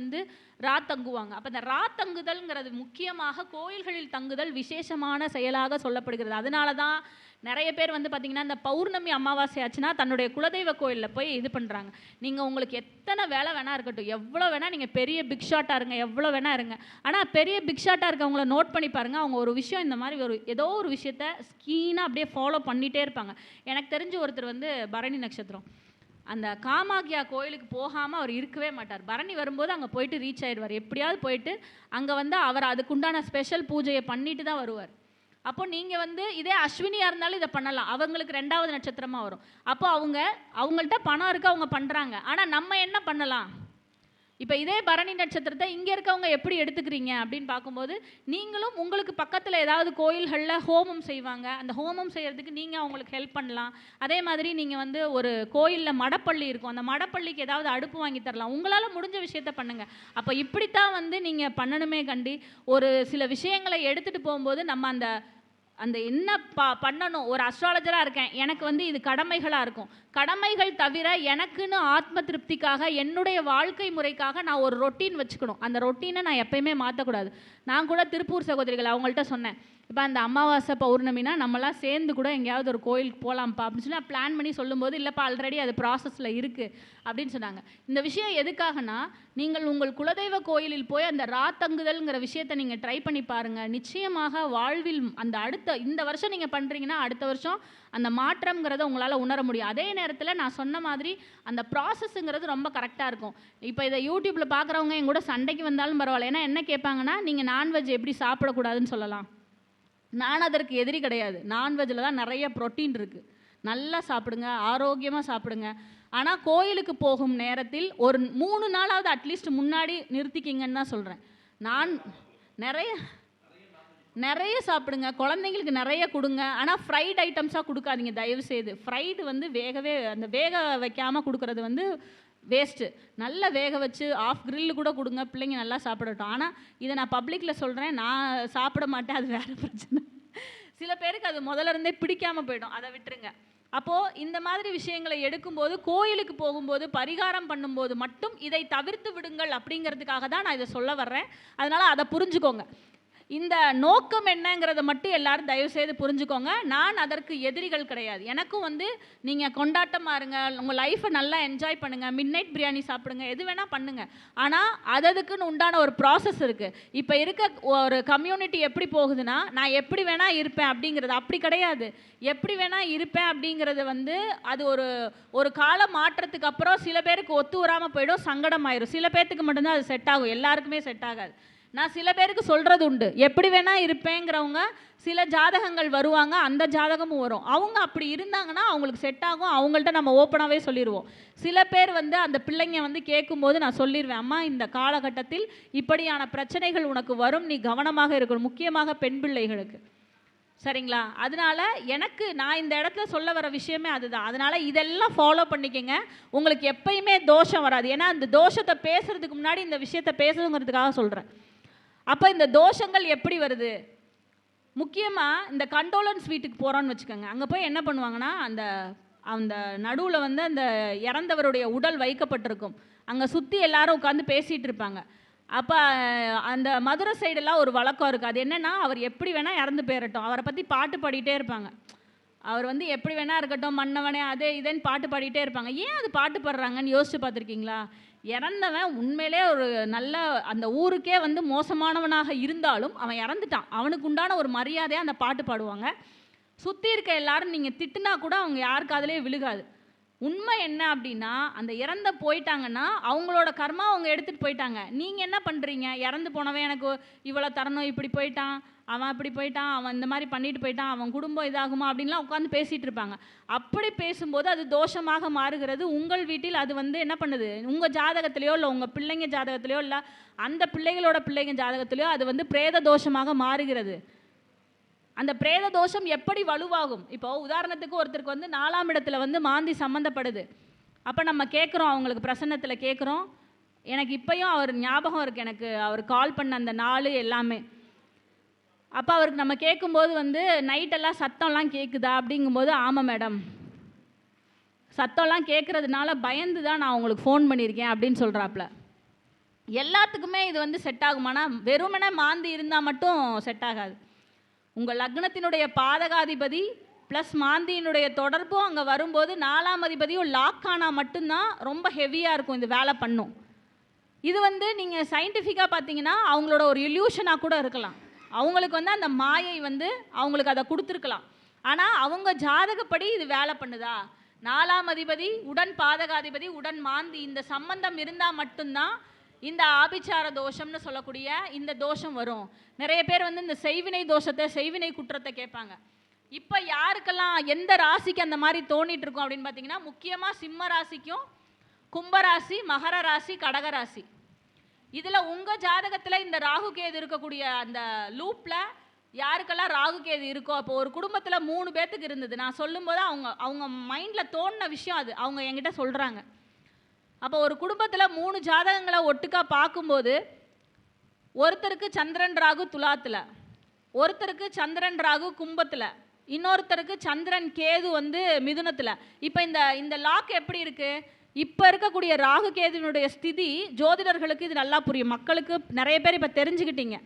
தங்குவாங்க. அப்போ இந்த தங்குதல்ங்கிறது முக்கியமாக கோயில்களில் தங்குதல் விசேஷமான செயலாக சொல்லப்படுகிறது. அதனால தான் நிறைய பேர் வந்து பார்த்திங்கன்னா இந்த பௌர்ணமி அமாவாசை ஆச்சுன்னா தன்னுடைய குலதெய்வ கோயிலில் போய் இது பண்ணுறாங்க. நீங்கள் உங்களுக்கு எத்தனை வேலை வேணா இருக்கட்டும், எவ்வளோ வேணால் நீங்கள் பெரிய பிக் ஷாட்டாக இருங்க, எவ்வளோ வேணா இருங்க, ஆனால் பெரிய பிக் ஷாட்டாக இருக்கவங்கள நோட் பண்ணி பாருங்கள், அவங்க ஒரு விஷயம் இந்த மாதிரி ஏதோ ஒரு விஷயத்த ஸ்கீனாக அப்படியே ஃபாலோ பண்ணிகிட்டே இருப்பாங்க. எனக்கு தெரிஞ்ச ஒருத்தர் வந்து பரணி நட்சத்திரம், அந்த காமாக்கியா கோயிலுக்கு போகாமல் அவர் இருக்கவே மாட்டார். பரணி வரும்போது அங்கே போயிட்டு ரீச் ஆயிடுவார். எப்படியாவது போயிட்டு அங்கே வந்து அவர் அதுக்குண்டான ஸ்பெஷல் பூஜையை பண்ணிட்டு தான் வருவார். அப்போ நீங்கள் வந்து இதே அஸ்வினியாக இருந்தாலும் இதை பண்ணலாம், அவங்களுக்கு 2வது நட்சத்திரமாக வரும். அப்போ அவங்கள்ட்ட பணம் இருக்குது, அவங்க பண்ணுறாங்க. ஆனால் நம்ம என்ன பண்ணலாம்? இப்போ இதே பரணி நட்சத்திரத்தை இங்கே இருக்கவங்க எப்படி எடுத்துக்கிறீங்க அப்படின்னு பார்க்கும்போது, நீங்களும் உங்களுக்கு பக்கத்தில் ஏதாவது கோயில்களில் ஹோமம் செய்வாங்க, அந்த ஹோமம் செய்கிறதுக்கு நீங்கள் அவங்களுக்கு ஹெல்ப் பண்ணலாம். அதே மாதிரி நீங்கள் வந்து ஒரு கோயிலில் மடப்பள்ளி இருக்கும், அந்த மடப்பள்ளிக்கு ஏதாவது அடுப்பு வாங்கி தரலாம். உங்களால் முடிஞ்ச விஷயத்த பண்ணுங்கள். அப்போ இப்படித்தான் வந்து நீங்கள் பண்ணணுமே கண்டி, ஒரு சில விஷயங்களை எடுத்துகிட்டு போகும்போது நம்ம அந்த என்ன பண்ணணும். ஒரு அஸ்ட்ராலஜராக இருக்கேன், எனக்கு வந்து இது கடமைகளாக இருக்கும். கடமைகள் தவிர எனக்குன்னு ஆத்ம திருப்திக்காக என்னுடைய வாழ்க்கை முறைக்காக நான் ஒரு ரொட்டீன் வச்சுக்கணும். அந்த ரொட்டீனை நான் எப்பயுமே மாற்றக்கூடாது. நான் கூட திருப்பூர் சகோதரிகள் அவங்கள்ட்ட சொன்னேன், இப்போ அந்த அமாவாசை பௌர்ணமினா நம்மளாம் சேர்ந்து கூட எங்கேயாவது ஒரு கோயிலுக்கு போகலாம்ப்பா அப்படின்னு சொல்லி நான் பிளான் பண்ணி சொல்லும்போது, இல்லைப்பா ஆல்ரெடி அது ப்ராசஸில் இருக்குது அப்படின்னு சொன்னாங்க. இந்த விஷயம் எதுக்காகனா, நீங்கள் உங்கள் குலதெய்வ கோயிலில் போய் அந்த தங்குதல்ங்கிற விஷயத்தை நீங்கள் ட்ரை பண்ணி பாருங்கள். நிச்சயமாக வாழ்வில் இந்த வருஷம் நீங்கள் பண்ணுறீங்கன்னா அடுத்த வருஷம் அந்த மாற்றம்ங்கிறத உங்களால் உணர முடியும். அதே நேரத்தில் நான் சொன்ன மாதிரி அந்த ப்ராசஸ்ங்கிறது ரொம்ப கரெக்டாக இருக்கும். இப்போ இதை யூடியூப்பில் பார்க்குறவங்க என் கூட சண்டைக்கு வந்தாலும் பரவாயில்ல. ஏன்னா என்ன கேட்பாங்கன்னா, நீங்கள் நான்வெஜ் எப்படி சாப்பிடக்கூடாதுன்னு சொல்லலாம். நான் அதற்கு எதிரி கிடையாது. நான்வெஜ்ஜில் தான் நிறைய ப்ரோட்டீன் இருக்குது, நல்லா சாப்பிடுங்க, ஆரோக்கியமாக சாப்பிடுங்க. ஆனால் கோயிலுக்கு போகும் நேரத்தில் ஒரு 3 நாளாவது அட்லீஸ்ட் முன்னாடி நிறுத்திக்கிங்கன்னு தான் சொல்கிறேன். நான் நிறைய சாப்பிடுங்க, குழந்தைங்களுக்கு நிறைய கொடுங்க. ஆனால் ஃப்ரைட் ஐட்டம்ஸாக கொடுக்காதீங்க தயவுசெய்து. ஃப்ரைடு வந்து வேக வைக்காமல் கொடுக்குறது வந்து வேஸ்ட்டு. நல்லா வேக வச்சு ஆஃப் கிரில்லு கூட கொடுங்க, பிள்ளைங்க நல்லா சாப்பிடட்டும். ஆனால் இதை நான் பப்ளிக்கில் சொல்கிறேன், நான் சாப்பிட மாட்டேன், அது வேறு பிரச்சனை. சில பேருக்கு அது முதல்ல இருந்தே பிடிக்காமல் போயிடும், அதை விட்டுருங்க. அப்போது இந்த மாதிரி விஷயங்களை எடுக்கும்போது, கோயிலுக்கு போகும்போது, பரிகாரம் பண்ணும்போது மட்டும் இதை தவிர்த்து விடுங்கள் அப்படிங்கிறதுக்காக தான் நான் இதை சொல்ல வர்றேன். அதனால் அதை புரிஞ்சுக்கோங்க. இந்த நோக்கம் என்னங்கிறத மட்டும் எல்லாரும் தயவுசெய்து புரிஞ்சுக்கோங்க. நான் அதற்கு எதிரிகள் கிடையாது. எனக்கும் வந்து நீங்கள் கொண்டாட்டமாக இருங்க, உங்கள் லைஃப்பை நல்லா என்ஜாய் பண்ணுங்கள், மிட் நைட் பிரியாணி சாப்பிடுங்க, எது வேணால் பண்ணுங்கள். ஆனால் அதுக்குன்னு உண்டான ஒரு ப்ராசஸ் இருக்குது. இப்போ இருக்க ஒரு கம்யூனிட்டி எப்படி போகுதுன்னா, நான் எப்படி வேணால் இருப்பேன் அப்படிங்கிறது அப்படி கிடையாது. எப்படி வேணால் இருப்பேன் அப்படிங்கிறது வந்து அது ஒரு கால மாற்றத்துக்கு அப்புறம் சில பேருக்கு ஒத்து வராமல் போயிடும், சங்கடமாயிரும். சில பேர்த்துக்கு மட்டும்தான் அது செட் ஆகும், எல்லாருக்குமே செட் ஆகாது. நான் சில பேருக்கு சொல்கிறது உண்டு, எப்படி வேணால் இருப்பேங்கிறவங்க சில ஜாதகங்கள் வருவாங்க, அந்த ஜாதகமும் வரும். அவங்க அப்படி இருந்தாங்கன்னா அவங்களுக்கு செட் ஆகும், அவங்கள்ட்ட நம்ம ஓப்பனாகவே சொல்லிடுவோம். சில பேர் வந்து அந்த பிள்ளைங்க வந்து கேட்கும்போது நான் சொல்லிடுவேன், அம்மா இந்த காலகட்டத்தில் இப்படியான பிரச்சனைகள் உனக்கு வரும், நீ கவனமாக இருக்கணும், முக்கியமாக பெண் பிள்ளைகளுக்கு. சரிங்களா? அதனால நான் இந்த இடத்துல சொல்ல வர விஷயமே அதுதான். அதனால் இதெல்லாம் ஃபாலோ பண்ணிக்கங்க, உங்களுக்கு எப்பயுமே தோஷம் வராது. ஏன்னா அந்த தோஷத்தை பேசுகிறதுக்கு முன்னாடி இந்த விஷயத்தை பேசுங்கிறதுக்காக சொல்கிறேன். அப்போ இந்த தோஷங்கள் எப்படி வருது? முக்கியமாக இந்த கண்டோலன்ஸ் வீட்டுக்கு போகிறோன்னு வச்சுக்கோங்க. அங்கே போய் என்ன பண்ணுவாங்கன்னா, அந்த நடுவில் வந்து அந்த இறந்தவருடைய உடல் வைக்கப்பட்டிருக்கும். அங்கே சுற்றி எல்லாரும் உட்காந்து பேசிகிட்டு இருப்பாங்க. அப்போ அந்த மதுரை சைடெல்லாம் ஒரு வழக்கம் இருக்குது. அது என்னென்னா, அவர் எப்படி வேணால் இறந்து போயிடட்டும், அவரை பற்றி பாட்டு பாடிட்டே இருப்பாங்க. அவர் வந்து எப்படி வேணா இருக்கட்டும், மன்னவனே அதே இதேன்னு பாட்டு பாடிட்டே இருப்பாங்க. ஏன் அது பாட்டு பாடுறாங்கன்னு யோசிச்சு பார்த்துருக்கீங்களா? இறந்தவன் உண்மையிலே ஒரு நல்ல அந்த ஊருக்கே வந்து மோசமானவனாக இருந்தாலும் அவன் இறந்துட்டான், அவனுக்கு உண்டான ஒரு மரியாதையாக அந்த பாட்டு பாடுவாங்க. சுற்றி இருக்க எல்லாரும் நீங்கள் திட்டுனா கூட அவங்க யார் காதுலயே விழுகாது. உண்மை என்ன அப்படின்னா, அந்த இறந்த போயிட்டாங்கன்னா அவங்களோட கர்மா அவங்க எடுத்துகிட்டு போயிட்டாங்க. நீங்கள் என்ன பண்ணுறீங்க? இறந்து போனவன் எனக்கு இவ்வளோ தரணும், இப்படி போயிட்டான், அவன் அப்படி போயிட்டான், அவன் இந்த மாதிரி பண்ணிட்டு போயிட்டான், அவன் குடும்பம் இதாகுமா அப்படின்லாம் உட்காந்து பேசிகிட்டு இருப்பாங்க. அப்படி பேசும்போது அது தோஷமாக மாறுகிறது. உங்கள் வீட்டில் அது வந்து என்ன பண்ணுது, உங்கள் ஜாதகத்திலையோ இல்லை உங்கள் பிள்ளைங்க ஜாதகத்திலையோ இல்லை அந்த பிள்ளைகளோட பிள்ளைங்க ஜாதகத்திலையோ அது வந்து பிரேத தோஷமாக மாறுகிறது. அந்த பிரேத தோஷம் எப்படி வலுவாகும்? இப்போ உதாரணத்துக்கு ஒருத்தருக்கு வந்து 4ஆம் இடத்துல வந்து மாந்தி சம்மந்தப்படுது. அப்போ நம்ம கேட்குறோம், அவங்களுக்கு பிரசன்னத்தில் கேட்குறோம். எனக்கு இப்போயும் அவர் ஞாபகம் இருக்குது, எனக்கு அவர் கால் பண்ண அந்த நாள் எல்லாமே. அப்போ அவருக்கு நம்ம கேட்கும்போது வந்து நைட்டெல்லாம் சத்தம்லாம் கேட்குதா அப்படிங்கும்போது, ஆமாம் மேடம், சத்தம்லாம் கேட்குறதுனால பயந்து தான் நான் உங்களுக்கு ஃபோன் பண்ணியிருக்கேன் அப்படின்னு சொல்கிறாப்புல. எல்லாத்துக்குமே இது வந்து செட் ஆகுமானா வெறுமனே மாந்தி இருந்தால் மட்டும் செட் ஆகாது. உங்கள் லக்னத்தினுடைய பாதகாதிபதி ப்ளஸ் மாந்தியினுடைய தொடர்பும் அங்கே வரும்போது 4ஆம் அதிபதியும் லாக் ஆனால் மட்டும்தான் ரொம்ப ஹெவியாக இருக்கும் இது வேலை பண்ணும். இது வந்து நீங்கள் சயின்டிஃபிக்காக பார்த்தீங்கன்னா அவங்களோட ஒரு இல்யூஷனாக கூட இருக்கலாம். அவங்களுக்கு வந்து அந்த மாயை வந்து அவங்களுக்கு அதை கொடுத்துருக்கலாம். ஆனால் அவங்க ஜாதகப்படி இது வேலை பண்ணுதா? 4ஆம் அதிபதி உடன் பாதகாதிபதி உடன் மாந்தி இந்த சம்பந்தம் இருந்தால் மட்டும்தான் இந்த ஆபிச்சார தோஷம்னு சொல்லக்கூடிய இந்த தோஷம் வரும். நிறைய பேர் வந்து இந்த செய்வினை தோஷத்தை செய்வினை குற்றத்தை கேட்பாங்க. இப்போ யாருக்கெல்லாம் எந்த ராசிக்கு அந்த மாதிரி தோணிட்டு இருக்கும் அப்படின்னு பார்த்தீங்கன்னா, முக்கியமாக சிம்ம ராசிக்கும் கும்பராசி, மகர ராசி, கடக ராசி. இதில் உங்கள் ஜாதகத்தில் இந்த ராகு கேது இருக்கக்கூடிய அந்த லூப்பில் யாருக்கெல்லாம் ராகு கேது இருக்கோ, அப்போ ஒரு குடும்பத்தில் 3 பேர்த்துக்கு இருந்தது. நான் சொல்லும்போது அவங்க மைண்டில் தோணின விஷயம் அது அவங்க என்கிட்ட சொல்கிறாங்க. அப்போ ஒரு குடும்பத்தில் 3 ஜாதகங்களை ஒட்டுக்கா பார்க்கும்போது ஒருத்தருக்கு சந்திரன் ராகு துலாத்தில், ஒருத்தருக்கு சந்திரன் ராகு கும்பத்தில், இன்னொருத்தருக்கு சந்திரன் கேது வந்து மிதுனத்தில். இப்போ இந்த லாக் எப்படி இருக்குது? இப்போ இருக்கக்கூடிய ராகு கேதுனுடைய ஸ்திதி ஜோதிடர்களுக்கு இது நல்லா புரியும். மக்களுக்கு நிறைய பேர் இப்போ தெரிஞ்சுக்கிட்டீங்க.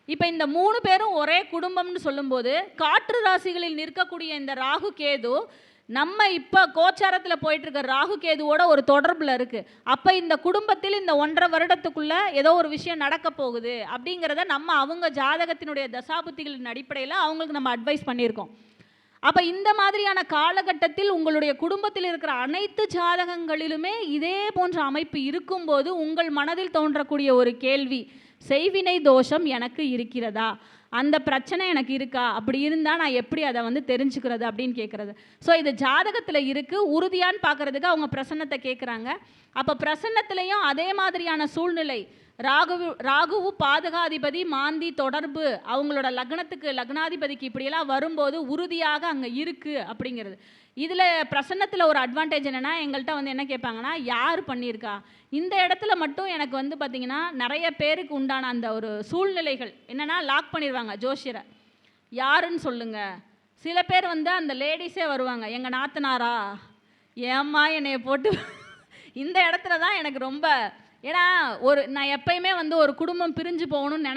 இப்போ இந்த 3 பேரும் ஒரே குடும்பம்னு சொல்லும்போது காற்று ராசிகளில் நிற்கக்கூடிய இந்த ராகு கேது நம்ம இப்போ கோச்சாரத்தில் போயிட்டுருக்க ராகு கேதுவோட ஒரு தொடர்பில் இருக்குது. அப்போ இந்த குடும்பத்தில் இந்த 1.5 வருடத்துக்குள்ளே ஏதோ ஒரு விஷயம் நடக்க போகுது அப்படிங்கிறத நம்ம அவங்க ஜாதகத்தினுடைய தசாபுத்திகளின் அடிப்படையில் அவங்களுக்கு நம்ம அட்வைஸ் பண்ணியிருக்கோம். அப்போ இந்த மாதிரியான காலகட்டத்தில் உங்களுடைய குடும்பத்தில் இருக்கிற அனைத்து ஜாதகங்களிலுமே இதே போன்ற அமைப்பு இருக்கும்போது உங்கள் மனதில் தோன்றக்கூடிய ஒரு கேள்வி, செய்வினை தோஷம் எனக்கு இருக்கிறதா, அந்த பிரச்சனை எனக்கு இருக்கா, அப்படி இருந்தால் நான் எப்படி அதை வந்து தெரிஞ்சுக்கிறது அப்படின்னு கேட்குறது. ஸோ இது ஜாதகத்தில் இருக்குது, உறுதியான்னு பார்க்குறதுக்கு அவங்க பிரசன்னத்தை கேட்குறாங்க. அப்போ பிரசன்னத்திலையும் அதே மாதிரியான சூழ்நிலை, ராகுவு பாதகாதிபதி மாந்தி தொடர்பு அவங்களோட லக்னத்துக்கு லக்னாதிபதிக்கு இப்படியெல்லாம் வரும்போது உறுதியாக அங்கே இருக்குது அப்படிங்கிறது. இதில் பிரசன்னத்தில் ஒரு அட்வான்டேஜ் என்னென்னா, எங்கள்கிட்ட வந்து என்ன கேட்பாங்கன்னா, யார் பண்ணியிருக்கா, இந்த இடத்துல மட்டும் எனக்கு வந்து பார்த்திங்கன்னா நிறைய பேருக்கு உண்டான அந்த ஒரு சூழ்நிலைகள் என்னென்னா லாக் பண்ணிடுவாங்க ஜோஷியரை, யாருன்னு சொல்லுங்கள். சில பேர் வந்து அந்த லேடிஸே வருவாங்க, எங்கள் நாத்தனாரா, ஏம்மா என்னைய போட்டு இந்த இடத்துல தான் எனக்கு ரொம்ப, ஏன்னா நான் எப்பயுமே வந்து ஒரு குடும்பம் பிரிஞ்சு போகணும்னு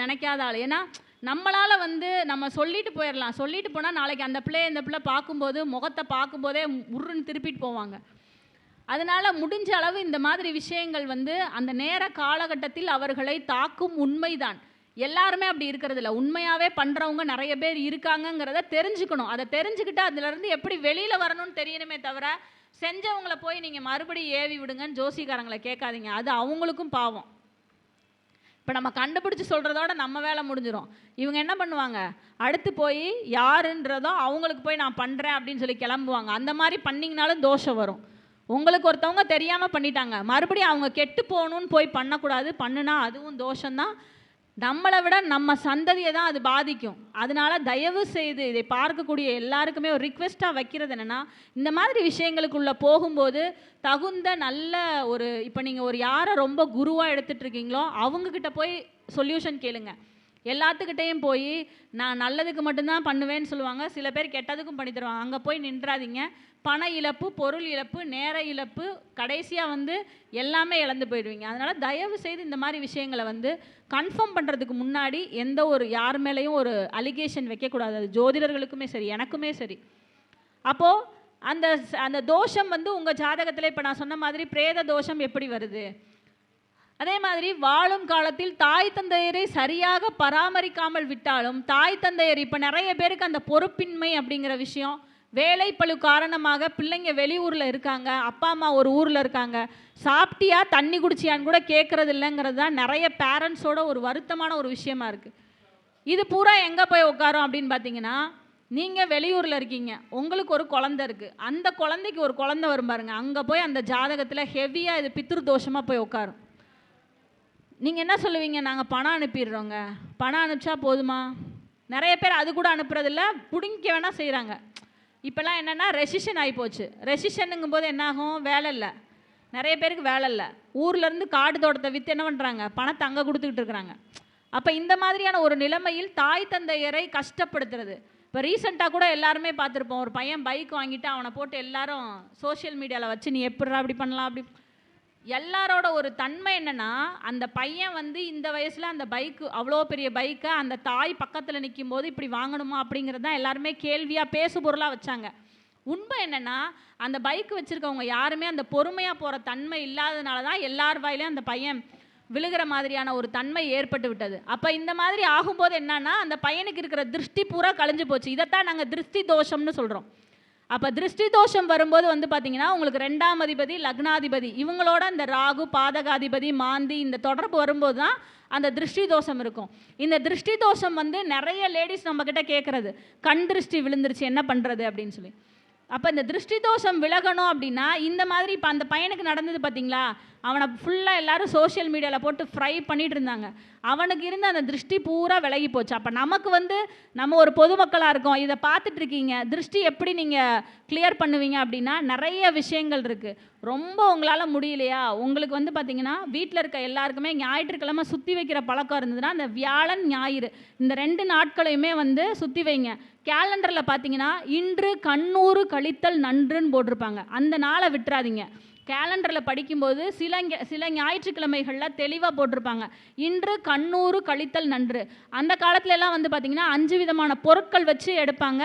நினைக்காத ஆள். ஏன்னா நம்மளால் வந்து நம்ம சொல்லிட்டு போயிடலாம், சொல்லிட்டு போனால் நாளைக்கு அந்த பிள்ளை பார்க்கும்போது முகத்தை பார்க்கும்போதே உருன்னு திருப்பிட்டு போவாங்க. அதனால் முடிஞ்ச அளவு இந்த மாதிரி விஷயங்கள் வந்து அந்த நேர காலகட்டத்தில் அவர்களை தாக்கும். உண்மைதான், எல்லாருமே அப்படி இருக்கிறது இல்லை, உண்மையாகவே பண்ணுறவங்க நிறைய பேர் இருக்காங்கங்கிறத தெரிஞ்சுக்கணும். அதை தெரிஞ்சுக்கிட்டு அதுலேருந்து எப்படி வெளியில் வரணும்னு தெரியணுமே தவிர செஞ்சவங்களை போய் நீங்கள் மறுபடியும் ஏவி விடுங்கன்னு ஜோசிக்காரங்களை கேட்காதீங்க, அது அவங்களுக்கும் பாவம். இப்போ நம்ம கண்டுபிடிச்சி சொல்கிறதோட நம்ம வேலை முடிஞ்சிடும். இவங்க என்ன பண்ணுவாங்க, அடுத்து போய் யாருன்றதோ அவங்களுக்கு போய் நான் பண்ணுறேன் அப்படின்னு சொல்லி கிளம்புவாங்க. அந்த மாதிரி பண்ணிங்கனாலும் தோஷம் வரும். உங்களுக்கு ஒருத்தவங்க தெரியாமல் பண்ணிட்டாங்க, மறுபடியும் அவங்க கெட்டு போகணுன்னு போய் பண்ணக்கூடாது, பண்ணுனா அதுவும் தோஷம்தான். நம்மளை விட நம்ம சந்ததியை தான் அது பாதிக்கும். அதனால தயவு செய்து இதை பார்க்கக்கூடிய எல்லாருக்குமே ஒரு ரிக்வெஸ்ட்டாக வைக்கிறது என்னென்னா, இந்த மாதிரி விஷயங்களுக்குள்ளே போகும்போது தகுந்த நல்ல ஒரு, இப்போ நீங்கள் ஒரு யாரை ரொம்ப குருவாக எடுத்துகிட்ருக்கீங்களோ அவங்கக்கிட்ட போய் சொல்யூஷன் கேளுங்க. எல்லாத்துக்கிட்டேயும் போய் நான் நல்லதுக்கு மட்டும்தான் பண்ணுவேன்னு சொல்லுவாங்க, சில பேர் கெட்டதுக்கும் பண்ணி தருவாங்க. அங்கே போய் நின்றாதீங்க. பண இழப்பு, பொருள் இழப்பு, நேர இழப்பு, கடைசியாக வந்து எல்லாமே இழந்து போயிடுவீங்க. அதனால் தயவு செய்து இந்த மாதிரி விஷயங்களை வந்து கன்ஃபார்ம் பண்ணுறதுக்கு முன்னாடி எந்த ஒரு யார் மேலேயும் ஒரு அலிகேஷன் வைக்கக்கூடாது. அது ஜோதிடர்களுக்குமே சரி, எனக்குமே சரி. அப்போது அந்த தோஷம் வந்து உங்கள் ஜாதகத்தில் இப்போ நான் சொன்ன மாதிரி பிரேத தோஷம் எப்படி வருது, அதே மாதிரி வாழும் காலத்தில் தாய் தந்தையரை சரியாக பராமரிக்காமல் விட்டாலும் தாய் தந்தையர், இப்போ நிறைய பேருக்கு அந்த பொறுப்பின்மை அப்படிங்கிற விஷயம், வேலைப்பளு காரணமாக பிள்ளைங்க வெளியூரில் இருக்காங்க, அப்பா அம்மா ஒரு ஊரில் இருக்காங்க, சாப்பிட்டியா தண்ணி குடிச்சியான்னு கூட கேட்குறது இல்லைங்கிறது தான் நிறைய பேரண்ட்ஸோட ஒரு வருத்தமான ஒரு விஷயமா இருக்குது. இது பூரா எங்கே போய் உட்காரோம் அப்படின்னு பார்த்தீங்கன்னா, நீங்கள் வெளியூரில் இருக்கீங்க, உங்களுக்கு ஒரு குழந்தை இருக்குது, அந்த குழந்தைக்கு ஒரு குழந்தை வரும் பாருங்க, அங்கே போய் அந்த ஜாதகத்தில் ஹெவியாக இது பித்ரு தோஷமாக போய் உட்காரும். நீங்கள் என்ன சொல்லுவீங்க, நாங்கள் பணம் அனுப்பிடுறோங்க, பணம் அனுப்பிச்சா போதுமா? நிறைய பேர் அது கூட அனுப்புறதில்ல, பிடிங்க வேணால் செய்கிறாங்க. இப்போல்லாம் என்னென்னா ரெசிஷன் ஆகிப்போச்சு. ரெசிஷனுங்கும் போது என்னாகும், வேலை இல்லை, நிறைய பேருக்கு வேலை இல்லை, ஊர்லேருந்து காடு தோட்டத்தை விற்று என்ன பண்ணுறாங்க, பணத்தை அங்கே கொடுத்துக்கிட்டு இருக்கிறாங்க. அப்போ இந்த மாதிரியான ஒரு நிலைமையில் தாய் தந்தையரை கஷ்டப்படுத்துறது. இப்போ ரீசெண்டாக கூட எல்லாருமே பார்த்துருப்போம், ஒரு பையன் பைக் வாங்கிட்டு அவனை போட்டு எல்லாரும் சோஷியல் மீடியாவில் வச்சு நீ எப்படிரா அப்படி பண்ணலாம் அப்படி. எல்லாரோட ஒரு தன்மை என்னன்னா, அந்த பையன் வந்து இந்த வயசில் அந்த பைக்கு அவ்வளோ பெரிய பைக்கை அந்த தாய் பக்கத்தில் நிற்கும் போது இப்படி வாங்கணுமா அப்படிங்கிறது தான் எல்லாருமே கேள்வியாக பேசு பொருளாக வச்சாங்க. உண்மை என்னென்னா, அந்த பைக் வச்சுருக்கவங்க யாருமே அந்த பொறுமையாக போகிற தன்மை இல்லாததுனால தான் எல்லார் வாயிலையும் அந்த பையன் விழுகிற மாதிரியான ஒரு தன்மை ஏற்பட்டு விட்டது. அப்போ இந்த மாதிரி ஆகும்போது என்னன்னா, அந்த பையனுக்கு இருக்கிற திருஷ்டி பூரா கழிஞ்சு போச்சு. இதைத்தான் நாங்கள் திருஷ்டி தோஷம்னு சொல்கிறோம். அப்போ திருஷ்டி தோஷம் வரும்போது வந்து பார்த்திங்கன்னா, உங்களுக்கு 2ஆம் அதிபதி லக்னாதிபதி இவங்களோட அந்த ராகு பாதகாதிபதி மாந்தி இந்த தொடர்பு வரும்போது தான் அந்த திருஷ்டி தோஷம் இருக்கும். இந்த திருஷ்டி தோஷம் வந்து நிறைய லேடிஸ் நம்மக்கிட்ட கேட்குறது, கண் திருஷ்டி விழுந்துருச்சு என்ன பண்ணுறது அப்படின்னு சொல்லி. அப்போ இந்த திருஷ்டி தோஷம் விலகணும் அப்படின்னா இந்த மாதிரி இப்போ அந்த பையனுக்கு நடந்தது பார்த்தீங்களா, அவனை ஃபுல்லாக எல்லாரும் சோஷியல் மீடியாவில் போட்டு ஃப்ரை பண்ணிகிட்டு இருந்தாங்க. அவனுக்கு இருந்த அந்த திருஷ்டி பூரா விலகி போச்சு. அப்போ நமக்கு வந்து நம்ம ஒரு பொதுமக்களாக இருக்கோம், இதை பார்த்துட்ருக்கீங்க, திருஷ்டி எப்படி நீங்கள் கிளியர் பண்ணுவீங்க அப்படின்னா நிறைய விஷயங்கள் இருக்குது. ரொம்ப உங்களால் முடியலையா, உங்களுக்கு வந்து பார்த்திங்கன்னா வீட்டில் இருக்க எல்லாருக்குமே ஞாயிற்றுக்கிழமை சுற்றி வைக்கிற பழக்கம் இருந்ததுன்னா அந்த வியாழன் ஞாயிறு இந்த 2 நாட்களையுமே வந்து சுற்றி வைங்க. கேலண்டரில் பார்த்தீங்கன்னா இன்று கண்ணூறு கழித்தல் நன்றுன்னு போட்டிருப்பாங்க, அந்த நாளை விட்டுறாதீங்க. கேலண்டரில் படிக்கும்போது சில ஞாயிற்றுக்கிழமைகளில் தெளிவாக போட்டிருப்பாங்க இன்று கண்ணூறு கழித்தல் நன்று. அந்த காலத்துல எல்லாம் வந்து பார்த்திங்கன்னா 5 விதமான பொருட்கள் வச்சு எடுப்பாங்க.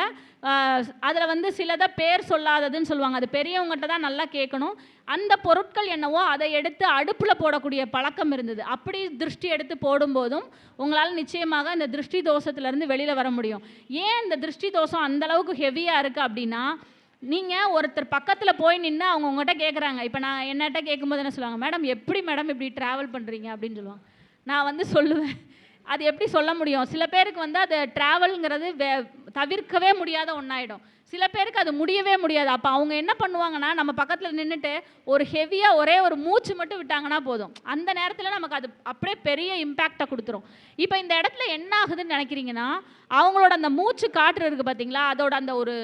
அதில் வந்து சிலதை பேர் சொல்லாததுன்னு சொல்லுவாங்க, அது பெரியவங்ககிட்ட தான் நல்லா கேட்கணும். அந்த பொருட்கள் என்னவோ அதை எடுத்து அடுப்பில் போடக்கூடிய பழக்கம் இருந்தது. அப்படி திருஷ்டி எடுத்து போடும்போதும் உங்களால் நிச்சயமாக இந்த திருஷ்டி தோஷத்துலேருந்து வெளியில் வர முடியும். ஏன் இந்த திருஷ்டி தோஷம் அந்தளவுக்கு ஹெவியாக இருக்குது அப்படின்னா, நீங்கள் ஒருத்தர் பக்கத்தில் போய் நின்று அவங்க உங்கள்கிட்ட கேட்குறாங்க. இப்போ நான் என்னட்ட கேட்கும்போது என்ன சொல்லுவாங்க, மேடம் எப்படி மேடம் இப்படி ட்ராவல் பண்ணுறீங்க அப்படின்னு சொல்லுவாங்க. நான் வந்து சொல்லுவேன், அது எப்படி சொல்ல முடியும், சில பேருக்கு வந்து அது ட்ராவலுங்கிறது தவிர்க்கவே முடியாத ஒன்றாயிடும், சில பேருக்கு அது முடியவே முடியாது. அப்போ அவங்க என்ன பண்ணுவாங்கன்னா, நம்ம பக்கத்தில் நின்றுட்டு ஒரு ஹெவியாக ஒரே ஒரு மூச்சு மட்டும் விட்டாங்கன்னா போதும், அந்த நேரத்தில் நமக்கு அது அப்படியே பெரிய இம்பேக்டை கொடுத்துரும். இப்போ இந்த இடத்துல என்ன ஆகுதுன்னு நினைக்கிறீங்கன்னா, அவங்களோட அந்த மூச்சு காற்று இருக்குது பார்த்தீங்களா, அதோட அந்த ஒரு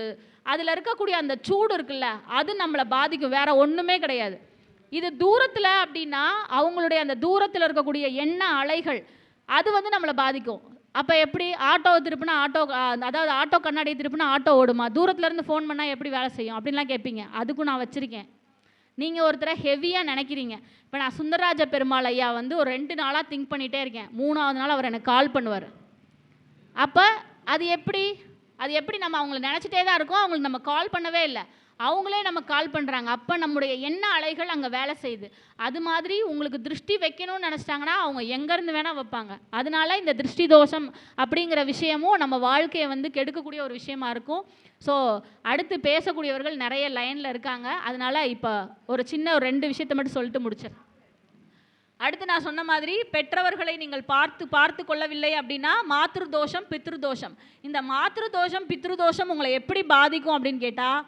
அதில் இருக்கக்கூடிய அந்த சூடு இருக்குல்ல, அது நம்மளை பாதிக்கும், வேற ஒன்றுமே கிடையாது. இது தூரத்தில் அப்படின்னா அவங்களுடைய அந்த தூரத்தில் இருக்கக்கூடிய எண்ண அலைகள் அது வந்து நம்மளை பாதிக்கும். அப்போ எப்படி ஆட்டோவை திருப்பினா அதாவது ஆட்டோ கண்ணாடியை திருப்பினா ஆட்டோ ஓடுமா, தூரத்துலேருந்து ஃபோன் பண்ணால் எப்படி வேலை செய்யும் அப்படின்லாம் கேட்பீங்க. அதுக்கும் நான் வச்சுருக்கேன். நீங்கள் ஒருத்தரை ஹெவியாக நினைக்கிறீங்க. இப்போ நான் சுந்தரராஜ பெருமாள் ஐயா வந்து ஒரு 2 நாளாக திங்க் பண்ணிகிட்டே இருக்கேன், 3ஆவது நாள் அவர் எனக்கு கால் பண்ணுவார். அப்போ அது எப்படி நம்ம அவங்கள நினச்சிட்டே தான் இருக்கோம், அவங்களுக்கு நம்ம கால் பண்ணவே இல்லை, அவங்களே நம்ம கால் பண்ணுறாங்க. அப்போ நம்முடைய எண்ண அலைகள் அங்கே வேலை செய்யுது. அது மாதிரி உங்களுக்கு திருஷ்டி வைக்கணும்னு நினச்சிட்டாங்கன்னா அவங்க எங்கேருந்து வேணால் வைப்பாங்க. அதனால இந்த திருஷ்டி தோஷம் அப்படிங்கிற விஷயமும் நம்ம வாழ்க்கையை வந்து கெடுக்கக்கூடிய ஒரு விஷயமா இருக்கும். ஸோ அடுத்து பேசக்கூடியவர்கள் நிறைய லைனில் இருக்காங்க. அதனால் இப்போ ஒரு 2 விஷயத்தை மட்டும் சொல்லிட்டு முடிச்சேன். அடுத்து நான் சொன்ன மாதிரி பெற்றவர்களை நீங்கள் பார்த்து கொள்ளவில்லை அப்படின்னா மாத்ரு தோஷம் பித்ரு தோஷம். இந்த மாத்ரு தோஷம் பித்ரு தோஷம் உங்களை எப்படி பாதிக்கும் அப்படின்னு கேட்டால்,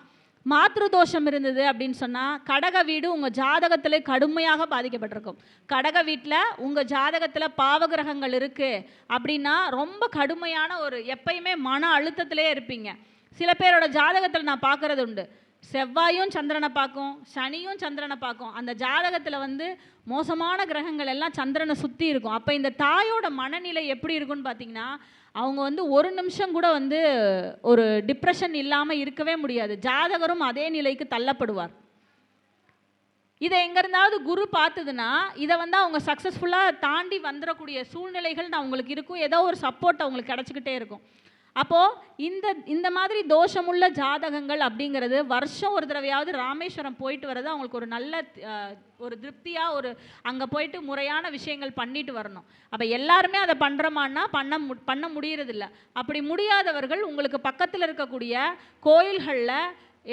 மாத்ரு தோஷம் இருந்தது அப்படின்னு சொன்னால் கடக வீடு உங்கள் ஜாதகத்தில் கடுமையாக பாதிக்கப்பட்டிருக்கும். கடக வீட்டில் உங்கள் ஜாதகத்தில் பாவகிரகங்கள் இருக்குது அப்படின்னா ரொம்ப கடுமையான ஒரு எப்பயுமே மன அழுத்தத்திலே இருப்பீங்க. சில பேரோட ஜாதகத்தில் நான் பார்க்குறது உண்டு, செவ்வாயும் சந்திரனை பார்க்கும், சனியும் சந்திரனை பார்க்கும், அந்த ஜாதகத்தில் வந்து மோசமான கிரகங்கள் எல்லாம் சந்திரனை சுற்றி இருக்கும். அப்போ இந்த தாயோட மனநிலை எப்படி இருக்குன்னு பார்த்தீங்கன்னா, அவங்க வந்து ஒரு நிமிஷம் கூட வந்து ஒரு டிப்ரெஷன் இல்லாமல் இருக்கவே முடியாது. ஜாதகரும் அதே நிலைக்கு தள்ளப்படுவார். இதை எங்கேருந்தாவது குரு பார்த்ததுன்னா இதை வந்து அவங்க சக்ஸஸ்ஃபுல்லாக தாண்டி வந்துடக்கூடிய சூழ்நிலைகள் அவங்களுக்கு இருக்கும், ஏதோ ஒரு சப்போர்ட் அவங்களுக்கு கிடச்சிக்கிட்டே இருக்கும். அப்போது இந்த மாதிரி தோஷமுள்ள ஜாதகங்கள் அப்படிங்கிறது வருஷம் ஒரு தடவையாவது ராமேஸ்வரம் போயிட்டு வர்றது அவங்களுக்கு ஒரு நல்ல ஒரு திருப்தியாக ஒரு அங்கே போயிட்டு முறையான விஷயங்கள் பண்ணிட்டு வரணும். அப்போ எல்லாருமே அதை பண்ணுறோமான்னா பண்ண முடியறதில்ல. அப்படி முடியாதவர்கள் உங்களுக்கு பக்கத்தில் இருக்கக்கூடிய கோயில்களில்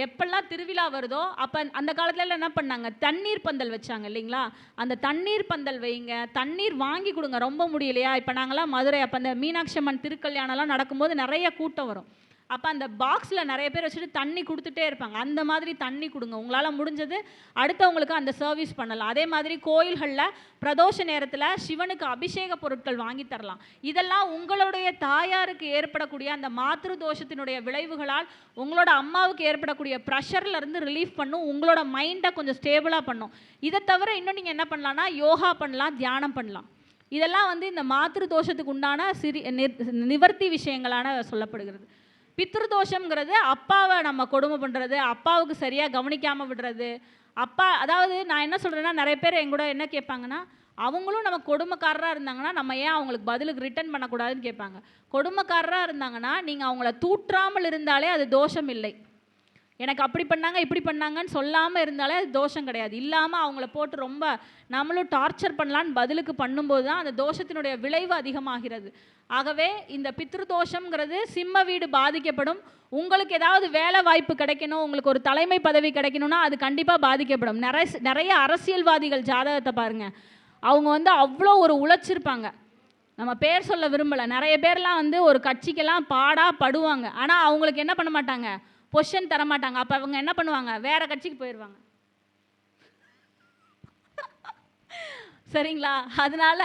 எப்பெல்லாம் திருவிழா வருதோ அப்போ அந்த காலத்துல என்ன பண்ணாங்க, தண்ணீர் பந்தல் வச்சாங்க இல்லைங்களா, அந்த தண்ணீர் பந்தல் வைங்க, தண்ணீர் வாங்கி கொடுங்க. ரொம்ப முடியலையா, இப்போ நாங்களாம் மதுரை அப்போ அந்த மீனாட்சி அம்மன் திருக்கல்யாணம்லாம் நடக்கும்போது நிறைய கூட்டம் வரும். அப்போ அந்த பாக்ஸில் நிறைய பேர் வச்சுட்டு தண்ணி கொடுத்துட்டே இருப்பாங்க. அந்த மாதிரி தண்ணி கொடுங்க, உங்களால் முடிஞ்சது அடுத்தவங்களுக்கு அந்த சர்வீஸ் பண்ணலாம். அதே மாதிரி கோயில்களில் பிரதோஷ நேரத்தில் சிவனுக்கு அபிஷேக பொருட்கள் வாங்கி தரலாம். இதெல்லாம் உங்களுடைய தாயாருக்கு ஏற்படக்கூடிய அந்த மாத்ரு தோஷத்தினுடைய விளைவுகளால் உங்களோட அம்மாவுக்கு ஏற்படக்கூடிய ப்ரெஷர்லேருந்து ரிலீஃப் பண்ணும், உங்களோட மைண்டை கொஞ்சம் ஸ்டேபிளாக பண்ணும். இதை தவிர இன்னும் நீங்கள் என்ன பண்ணலான்னா யோகா பண்ணலாம், தியானம் பண்ணலாம். இதெல்லாம் வந்து இந்த மாத்ரு தோஷத்துக்கு உண்டான நிவர்த்தி விஷயங்களான சொல்லப்படுகிறது. பித்ருதோஷம்ங்கிறது அப்பாவை நம்ம கொடுமை பண்ணுறது, அப்பாவுக்கு சரியாக கவனிக்காமல் விடுறது, அப்பா அதாவது நான் என்ன சொல்கிறேன்னா, நிறைய பேர் எங்கூட என்ன கேட்பாங்கன்னா, அவங்களும் நம்ம கொடுமைக்காரராக இருந்தாங்கன்னா நம்ம ஏன் அவங்களுக்கு பதிலுக்கு ரிட்டர்ன் பண்ணக்கூடாதுன்னு கேட்பாங்க. கொடுமைக்காரராக இருந்தாங்கன்னா நீங்கள் அவங்கள தூற்றாமல் இருந்தாலே அது தோஷம் இல்லை. எனக்கு அப்படி பண்ணாங்க இப்படி பண்ணாங்கன்னு சொல்லாமல் இருந்தாலே அது தோஷம் கிடையாது. இல்லாமல் அவங்கள போட்டு ரொம்ப நம்மளும் டார்ச்சர் பண்ணலான்னு பதிலுக்கு பண்ணும்போது தான் அந்த தோஷத்தினுடைய விளைவு அதிகமாகிறது. ஆகவே இந்த பித்ரு தோஷங்கிறது சிம்ம வீடு பாதிக்கப்படும். உங்களுக்கு ஏதாவது வேலை வாய்ப்பு கிடைக்கணும், உங்களுக்கு ஒரு தலைமை பதவி கிடைக்கணும்னா அது கண்டிப்பாக பாதிக்கப்படும். நிறைய அரசியல்வாதிகள் ஜாதகத்தை பாருங்கள், அவங்க அவ்வளோ ஒரு உழைச்சிருப்பாங்க. நம்ம பேர் சொல்ல விரும்பலை, நிறைய பேர்லாம் ஒரு கட்சிக்கெல்லாம் படுவாங்க. ஆனால் அவங்களுக்கு என்ன பண்ண மாட்டாங்க, பொசிஷன் தர மாட்டாங்க. அப்போ அவங்க என்ன பண்ணுவாங்க, வேற கட்சிக்கு போயிடுவாங்க. சரிங்களா? அதனால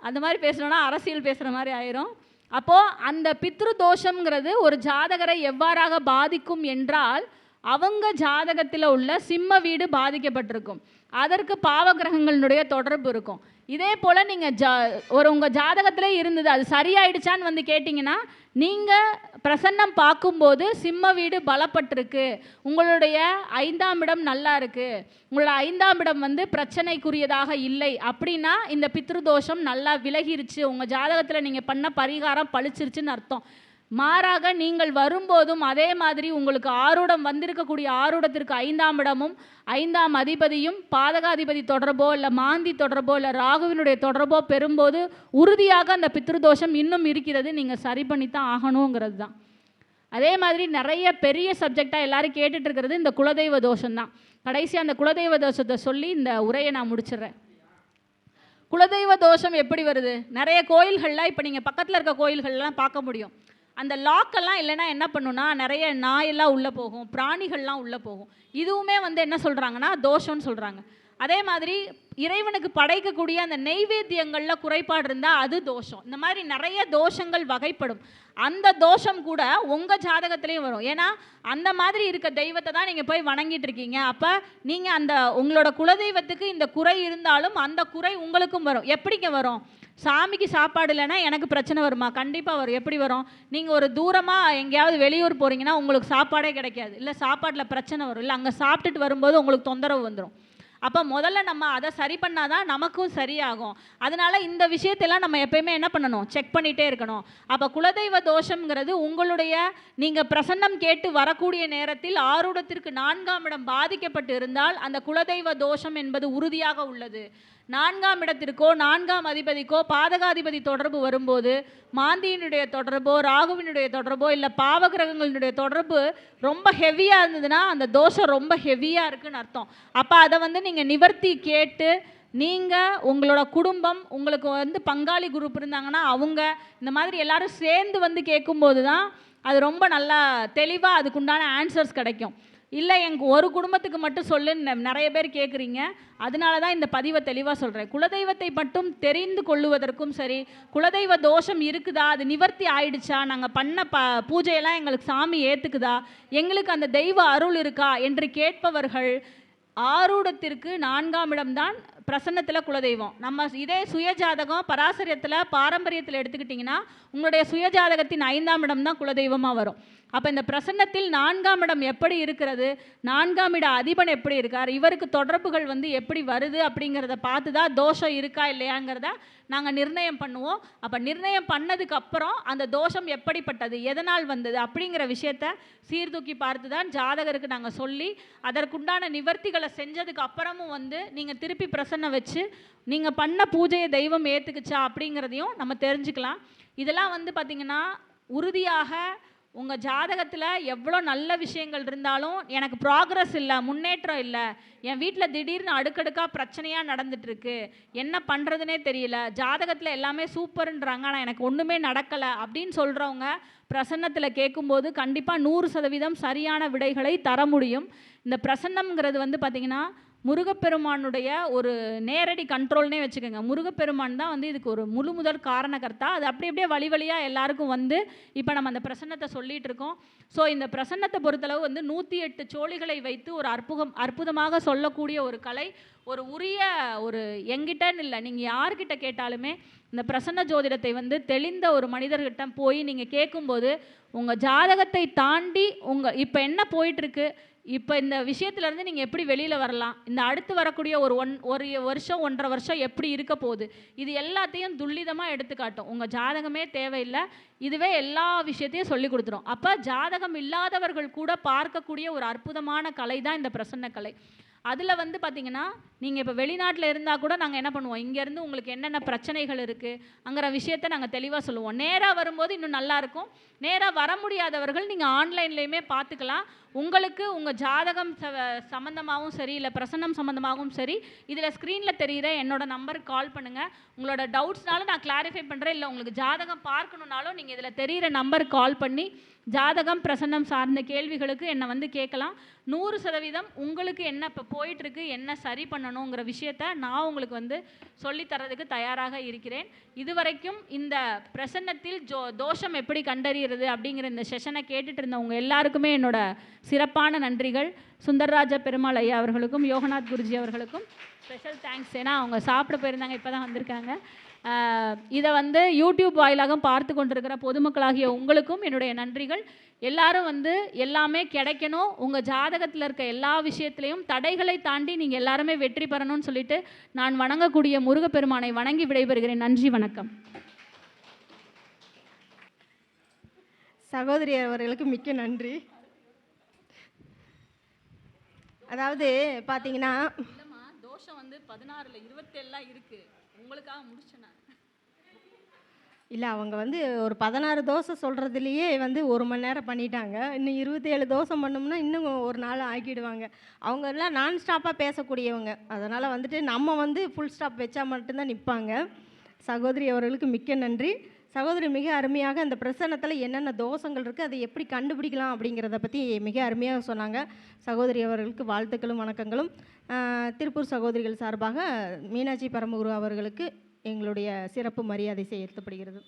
அந்த மாதிரி பேசணும்னா அரசியல் பேசுகிற மாதிரி ஆயிரும். அப்போது அந்த பித்ரு தோஷங்கிறது ஒரு ஜாதகரை எவ்வாறாக பாதிக்கும் என்றால், அவங்க ஜாதகத்தில் உள்ள சிம்ம வீடு பாதிக்கப்பட்டிருக்கும், அதற்கு பாவகிரகங்களுடைய தொடர்பு இருக்கும். இதே போல் நீங்கள் உங்கள் ஜாதகத்திலே இருந்தது அது சரியாயிடுச்சான்னு கேட்டிங்கன்னா, நீங்கள் பிரசன்னம் பார்க்கும்போது சிம்ம வீடு பலப்பட்டிருக்கு, உங்களுடைய 5ஆம் இடம் நல்லா இருக்குது, உங்களோட 5ஆம் இடம் பிரச்சனைக்குரியதாக இல்லை அப்படின்னா இந்த பித்ருதோஷம் நல்லா விலகிருச்சு, உங்கள் ஜாதகத்தில் நீங்கள் பண்ண பரிகாரம் பழிச்சிருச்சுன்னு அர்த்தம். மாறாக நீங்கள் வரும்போதும் அதே மாதிரி உங்களுக்கு ஆரூடம் வந்திருக்கக்கூடிய ஆரூடத்திற்கு 5ஆம் இடமும் 5ஆம் அதிபதியும் பாதகாதிபதி தொடர்போ இல்லை மாந்தி தொடர்போ இல்லை ராகுவினுடைய தொடர்போ பெறும்போது உறுதியாக அந்த பித்ருதோஷம் இன்னும் இருக்கிறது, நீங்கள் சரி பண்ணித்தான் ஆகணுங்கிறது தான். அதே மாதிரி நிறைய பெரிய சப்ஜெக்டாக எல்லாரும் கேட்டுட்டு இருக்கிறது இந்த குலதெய்வ தோஷம்தான். கடைசியாக அந்த குலதெய்வ தோஷத்தை சொல்லி இந்த உரையை நான் முடிச்சிடுறேன். குலதெய்வ தோஷம் எப்படி வருது, நிறைய கோயில்கள்லாம் இப்போ நீங்கள் பக்கத்தில் இருக்க கோயில்கள்லாம் பார்க்க முடியும். அந்த லாக்கெல்லாம் இல்லைன்னா என்ன பண்ணுன்னா, நிறைய நாயெல்லாம் உள்ளே போகும், பிராணிகள்லாம் உள்ளே போகும். இதுவுமே என்ன சொல்கிறாங்கன்னா தோஷம்னு சொல்கிறாங்க. அதே மாதிரி இறைவனுக்கு படைக்கக்கூடிய அந்த நெய்வேத்தியங்களில் குறைபாடு இருந்தால் அது தோஷம். இந்த மாதிரி நிறைய தோஷங்கள் வகைப்படும். அந்த தோஷம் கூட உங்கள் ஜாதகத்திலையும் வரும். ஏன்னா அந்த மாதிரி இருக்க தெய்வத்தை தான் நீங்கள் போய் வணங்கிட்டு இருக்கீங்க. அப்போ நீங்கள் அந்த உங்களோட குலதெய்வத்துக்கு இந்த குறை இருந்தாலும் அந்த குறை உங்களுக்கும் வரும். எப்படிங்க வரும்? சாமிக்கு சாப்பாடு இல்லைன்னா எனக்கு பிரச்சனை வருமா? கண்டிப்பாக வரும். எப்படி வரும்? நீங்கள் ஒரு தூரமாக எங்கேயாவது வெளியூர் போகிறீங்கன்னா உங்களுக்கு சாப்பாடே கிடைக்காது, இல்லை சாப்பாட்டில் பிரச்சனை வரும், இல்லை அங்கே சாப்பிட்டுட்டு வரும்போது உங்களுக்கு தொந்தரவு வந்துடும். அப்போ முதல்ல நம்ம அதை சரி பண்ணாதான் நமக்கும் சரியாகும். அதனால் இந்த விஷயத்தெல்லாம் நம்ம எப்பயுமே என்ன பண்ணணும், செக் பண்ணிகிட்டே இருக்கணும். அப்போ குலதெய்வ தோஷங்கிறது உங்களுடைய நீங்கள் பிரசன்னம் கேட்டு வரக்கூடிய நேரத்தில் ஆரூடத்திற்கு 4ஆம் இடம் பாதிக்கப்பட்டு இருந்தால் அந்த குலதெய்வ தோஷம் என்பது உறுதியாக உள்ளது. 4ஆம் இடத்திற்கோ 4ஆம் அதிபதிக்கோ பாதகாதிபதி தொடர்பு வரும்போது மாந்தியினுடைய தொடர்போ ராகுவினுடைய தொடர்போ இல்லை பாவகிரகங்களினுடைய தொடர்பு ரொம்ப ஹெவியாக இருந்ததுன்னா அந்த தோஷம் ரொம்ப ஹெவியாக இருக்குன்னு அர்த்தம். அப்போ அதை நீங்கள் நிவர்த்தி கேட்டு நீங்கள் உங்களோட குடும்பம் உங்களுக்கு பங்காளி குரூப் இருந்தாங்கன்னா அவங்க இந்த மாதிரி எல்லாரும் சேர்ந்து கேட்கும்போது தான் அது ரொம்ப நல்லா தெளிவாக அதுக்குண்டான ஆன்சர்ஸ் கிடைக்கும். இல்லை ஒரு குடும்பத்துக்கு மட்டும் சொல்லுன்னு நிறைய பேர் கேட்குறீங்க. அதனால தான் இந்த பதிவை தெளிவாக சொல்கிறேன். குலதெய்வத்தை மட்டும் தெரிந்து கொள்ளுவதற்கும் சரி, குலதெய்வ தோஷம் இருக்குதா, அது நிவர்த்தி ஆயிடுச்சா, நாங்கள் பண்ண பூஜையெல்லாம் எங்களுக்கு சாமி ஏற்றுக்குதா, எங்களுக்கு அந்த தெய்வ அருள் இருக்கா என்று கேட்பவர்கள் ஆரூடத்திற்கு 4ஆம் இடம்தான் பிரசன்னத்தில் குலதெய்வம். நம்ம இதே சுயஜாதகம் பராசரியத்தில் பாரம்பரியத்தில் எடுத்துக்கிட்டிங்கன்னா உங்களுடைய சுயஜாதகத்தின் 5ஆம் இடம் தான் குலதெய்வமாக வரும். அப்போ இந்த பிரசன்னத்தில் 4ஆம் இடம் எப்படி இருக்கிறது, 4ஆம் இட அதிபன் எப்படி இருக்கார், இவருக்கு தொடர்புகள் எப்படி வருது அப்படிங்கிறத பார்த்து தான் தோஷம் இருக்கா இல்லையாங்கிறத நாங்கள் நிர்ணயம் பண்ணுவோம். அப்போ நிர்ணயம் பண்ணதுக்கப்புறம் அந்த தோஷம் எப்படிப்பட்டது, எதனால் வந்தது அப்படிங்கிற விஷயத்த சீர்தூக்கி பார்த்து தான் ஜாதகருக்கு நாங்கள் சொல்லி அதற்குண்டான நிவர்த்திகளை செஞ்சதுக்கு அப்புறமும் நீங்கள் திருப்பி பிரசன்னம் வச்சு நீங்கள் பண்ண பூஜையை தெய்வம் ஏற்றுக்குச்சா அப்படிங்கிறதையும் நம்ம தெரிஞ்சுக்கலாம். இதெல்லாம் பார்த்திங்கன்னா உறுதியாக உங்கள் ஜாதகத்தில் எவ்வளோ நல்ல விஷயங்கள் இருந்தாலும் எனக்கு ப்ராக்ரஸ் இல்லை, முன்னேற்றம் இல்லை, என் வீட்டில் திடீர்னு அடுக்கடுக்காக பிரச்சனையாக நடந்துகிட்ருக்கு, என்ன பண்ணுறதுனே தெரியல, ஜாதகத்தில் எல்லாமே சூப்பர்ன்றாங்க ஆனால் எனக்கு ஒன்றுமே நடக்கலை அப்படின்னு சொல்கிறவங்க பிரசன்னத்தில் கேட்கும்போது கண்டிப்பாக 100% சரியான விடைகளை தர முடியும். இந்த பிரசன்னம்ங்கிறது பார்த்திங்கன்னா முருகப்பெருமானுடைய ஒரு நேரடி கண்ட்ரோல்னே வச்சுக்கோங்க. முருகப்பெருமான் தான் இதுக்கு ஒரு முழு முதல் காரணகர்த்தா. அது அப்படியே வழி வழியாக எல்லாருக்கும் இப்போ நம்ம அந்த பிரசன்னத்தை சொல்லிகிட்டு இருக்கோம். ஸோ இந்த பிரசன்னத்தை பொறுத்தளவு 108 சோழிகளை வைத்து ஒரு அற்புதமாக சொல்லக்கூடிய ஒரு கலை, ஒரு உரிய ஒரு எங்கிட்டன்னு இல்லை, நீங்கள் யார்கிட்ட கேட்டாலுமே இந்த பிரசன்ன ஜோதிடத்தை தெளிந்த ஒரு மனிதர்கிட்ட போய் நீங்கள் கேட்கும்போது உங்கள் ஜாதகத்தை தாண்டி இப்போ என்ன போயிட்டுருக்கு, இப்போ இந்த விஷயத்துலேருந்து நீங்கள் எப்படி வெளியில் வரலாம், இந்த அடுத்து வரக்கூடிய ஒரு வருஷம் 1.5 வருஷம் எப்படி இருக்க போகுது, இது எல்லாத்தையும் துல்லிதமாக எடுத்துக்காட்டும். உங்கள் ஜாதகமே தேவையில்லை, இதுவே எல்லா விஷயத்தையும் சொல்லி கொடுத்துரும். அப்போ ஜாதகம் இல்லாதவர்கள் கூட பார்க்கக்கூடிய ஒரு அற்புதமான கலை தான் இந்த பிரசன்ன கலை. அதில் வந்து பார்த்திங்கன்னா, நீங்கள் இப்போ வெளிநாட்டில் இருந்தால் கூட நாங்கள் என்ன பண்ணுவோம், இங்கேருந்து உங்களுக்கு என்னென்ன பிரச்சனைகள் இருக்குது அங்கிற விஷயத்தை நாங்கள் தெளிவாக சொல்லுவோம். நேராக வரும்போது இன்னும் நல்லாயிருக்கும். நேராக வர முடியாதவர்கள் நீங்கள் ஆன்லைன்லேயுமே பார்த்துக்கலாம். உங்களுக்கு உங்கள் ஜாதகம் சம்மந்தமாகவும் சரி, இல்லை பிரசன்னம் சம்மந்தமாகவும் சரி, இதில் ஸ்க்ரீனில் தெரிகிற என்னோட நம்பருக்கு கால் பண்ணுங்கள். உங்களோட டவுட்ஸ்னாலும் நான் கிளாரிஃபை பண்ணுறேன். இல்லை உங்களுக்கு ஜாதகம் பார்க்கணுன்னாலும் நீங்கள் இதில் தெரிகிற நம்பருக்கு கால் பண்ணி ஜாதகம் பிரசன்னம் சார்ந்த கேள்விகளுக்கு என்னை வந்து கேட்கலாம். 100% உங்களுக்கு என்ன இப்போ போயிட்டுருக்கு, என்ன சரி பண்ணணுங்கிற விஷயத்த நான் உங்களுக்கு வந்து சொல்லித்தரதுக்கு தயாராக இருக்கிறேன். இதுவரைக்கும் இந்த பிரசன்னத்தில் தோஷம் எப்படி கண்டறிகிறது அப்படிங்கிற இந்த செஷனை கேட்டுட்டு இருந்தவங்க எல்லாருக்குமே என்னோட சிறப்பான நன்றிகள். சுந்தர்ராஜ பெருமாள் ஐயா அவர்களுக்கும் யோகநாத் குருஜி அவர்களுக்கும் ஸ்பெஷல் தேங்க்ஸ். ஏன்னா அவங்க சாப்பிட போயிருந்தாங்க, இப்போ தான் வந்திருக்காங்க. இதை வந்து யூடியூப் வாயிலாக பார்த்து கொண்டிருக்கிற பொதுமக்களாகிய உங்களுக்கும் என்னுடைய நன்றிகள். எல்லாரும் வந்து எல்லாமே கிடைக்கணும், உங்கள் ஜாதகத்தில் இருக்க எல்லா விஷயத்துலையும் தடைகளை தாண்டி நீங்கள் எல்லாருமே வெற்றி பெறணும்னு சொல்லிட்டு நான் வணங்கக்கூடிய முருகப்பெருமானை வணங்கி விடைபெறுகிறேன். நன்றி, வணக்கம். சகோதரி அவர்களுக்கு மிக்க நன்றி. அதாவது பார்த்தீங்கன்னா, இல்லைம்மா, தோஷம் வந்து 16ல் 27 இருக்குது, உங்களுக்காக முடிச்சேன். இல்லை, அவங்க வந்து ஒரு 16 தோசை சொல்கிறதுலையே வந்து 1 மணி நேரம் பண்ணிட்டாங்க. இன்னும் 27 தோசை பண்ணோம்னா இன்னும் ஒரு நாள் ஆக்கிடுவாங்க. அவங்க எல்லாம் நான் ஸ்டாப்பாக பேசக்கூடியவங்க. அதனால் வந்துட்டு நம்ம வந்து ஃபுல் ஸ்டாப் வச்சா மட்டும்தான் நிற்பாங்க. சகோதரி அவர்களுக்கு மிக்க நன்றி. சகோதரி மிக அருமையாக அந்த பிரசன்னத்தில் என்னென்ன தோஷங்கள் இருக்குது, அதை எப்படி கண்டுபிடிக்கலாம் அப்படிங்கிறத பற்றி மிக அருமையாக சொன்னாங்க. சகோதரி அவர்களுக்கு வாழ்த்துக்களும் வணக்கங்களும். திருப்பூர் சகோதரிகள் சார்பாக மீனாட்சி பரமகுரு அவர்களுக்கு எங்களுடைய சிறப்பு மரியாதை செலுத்தப்படுகிறது.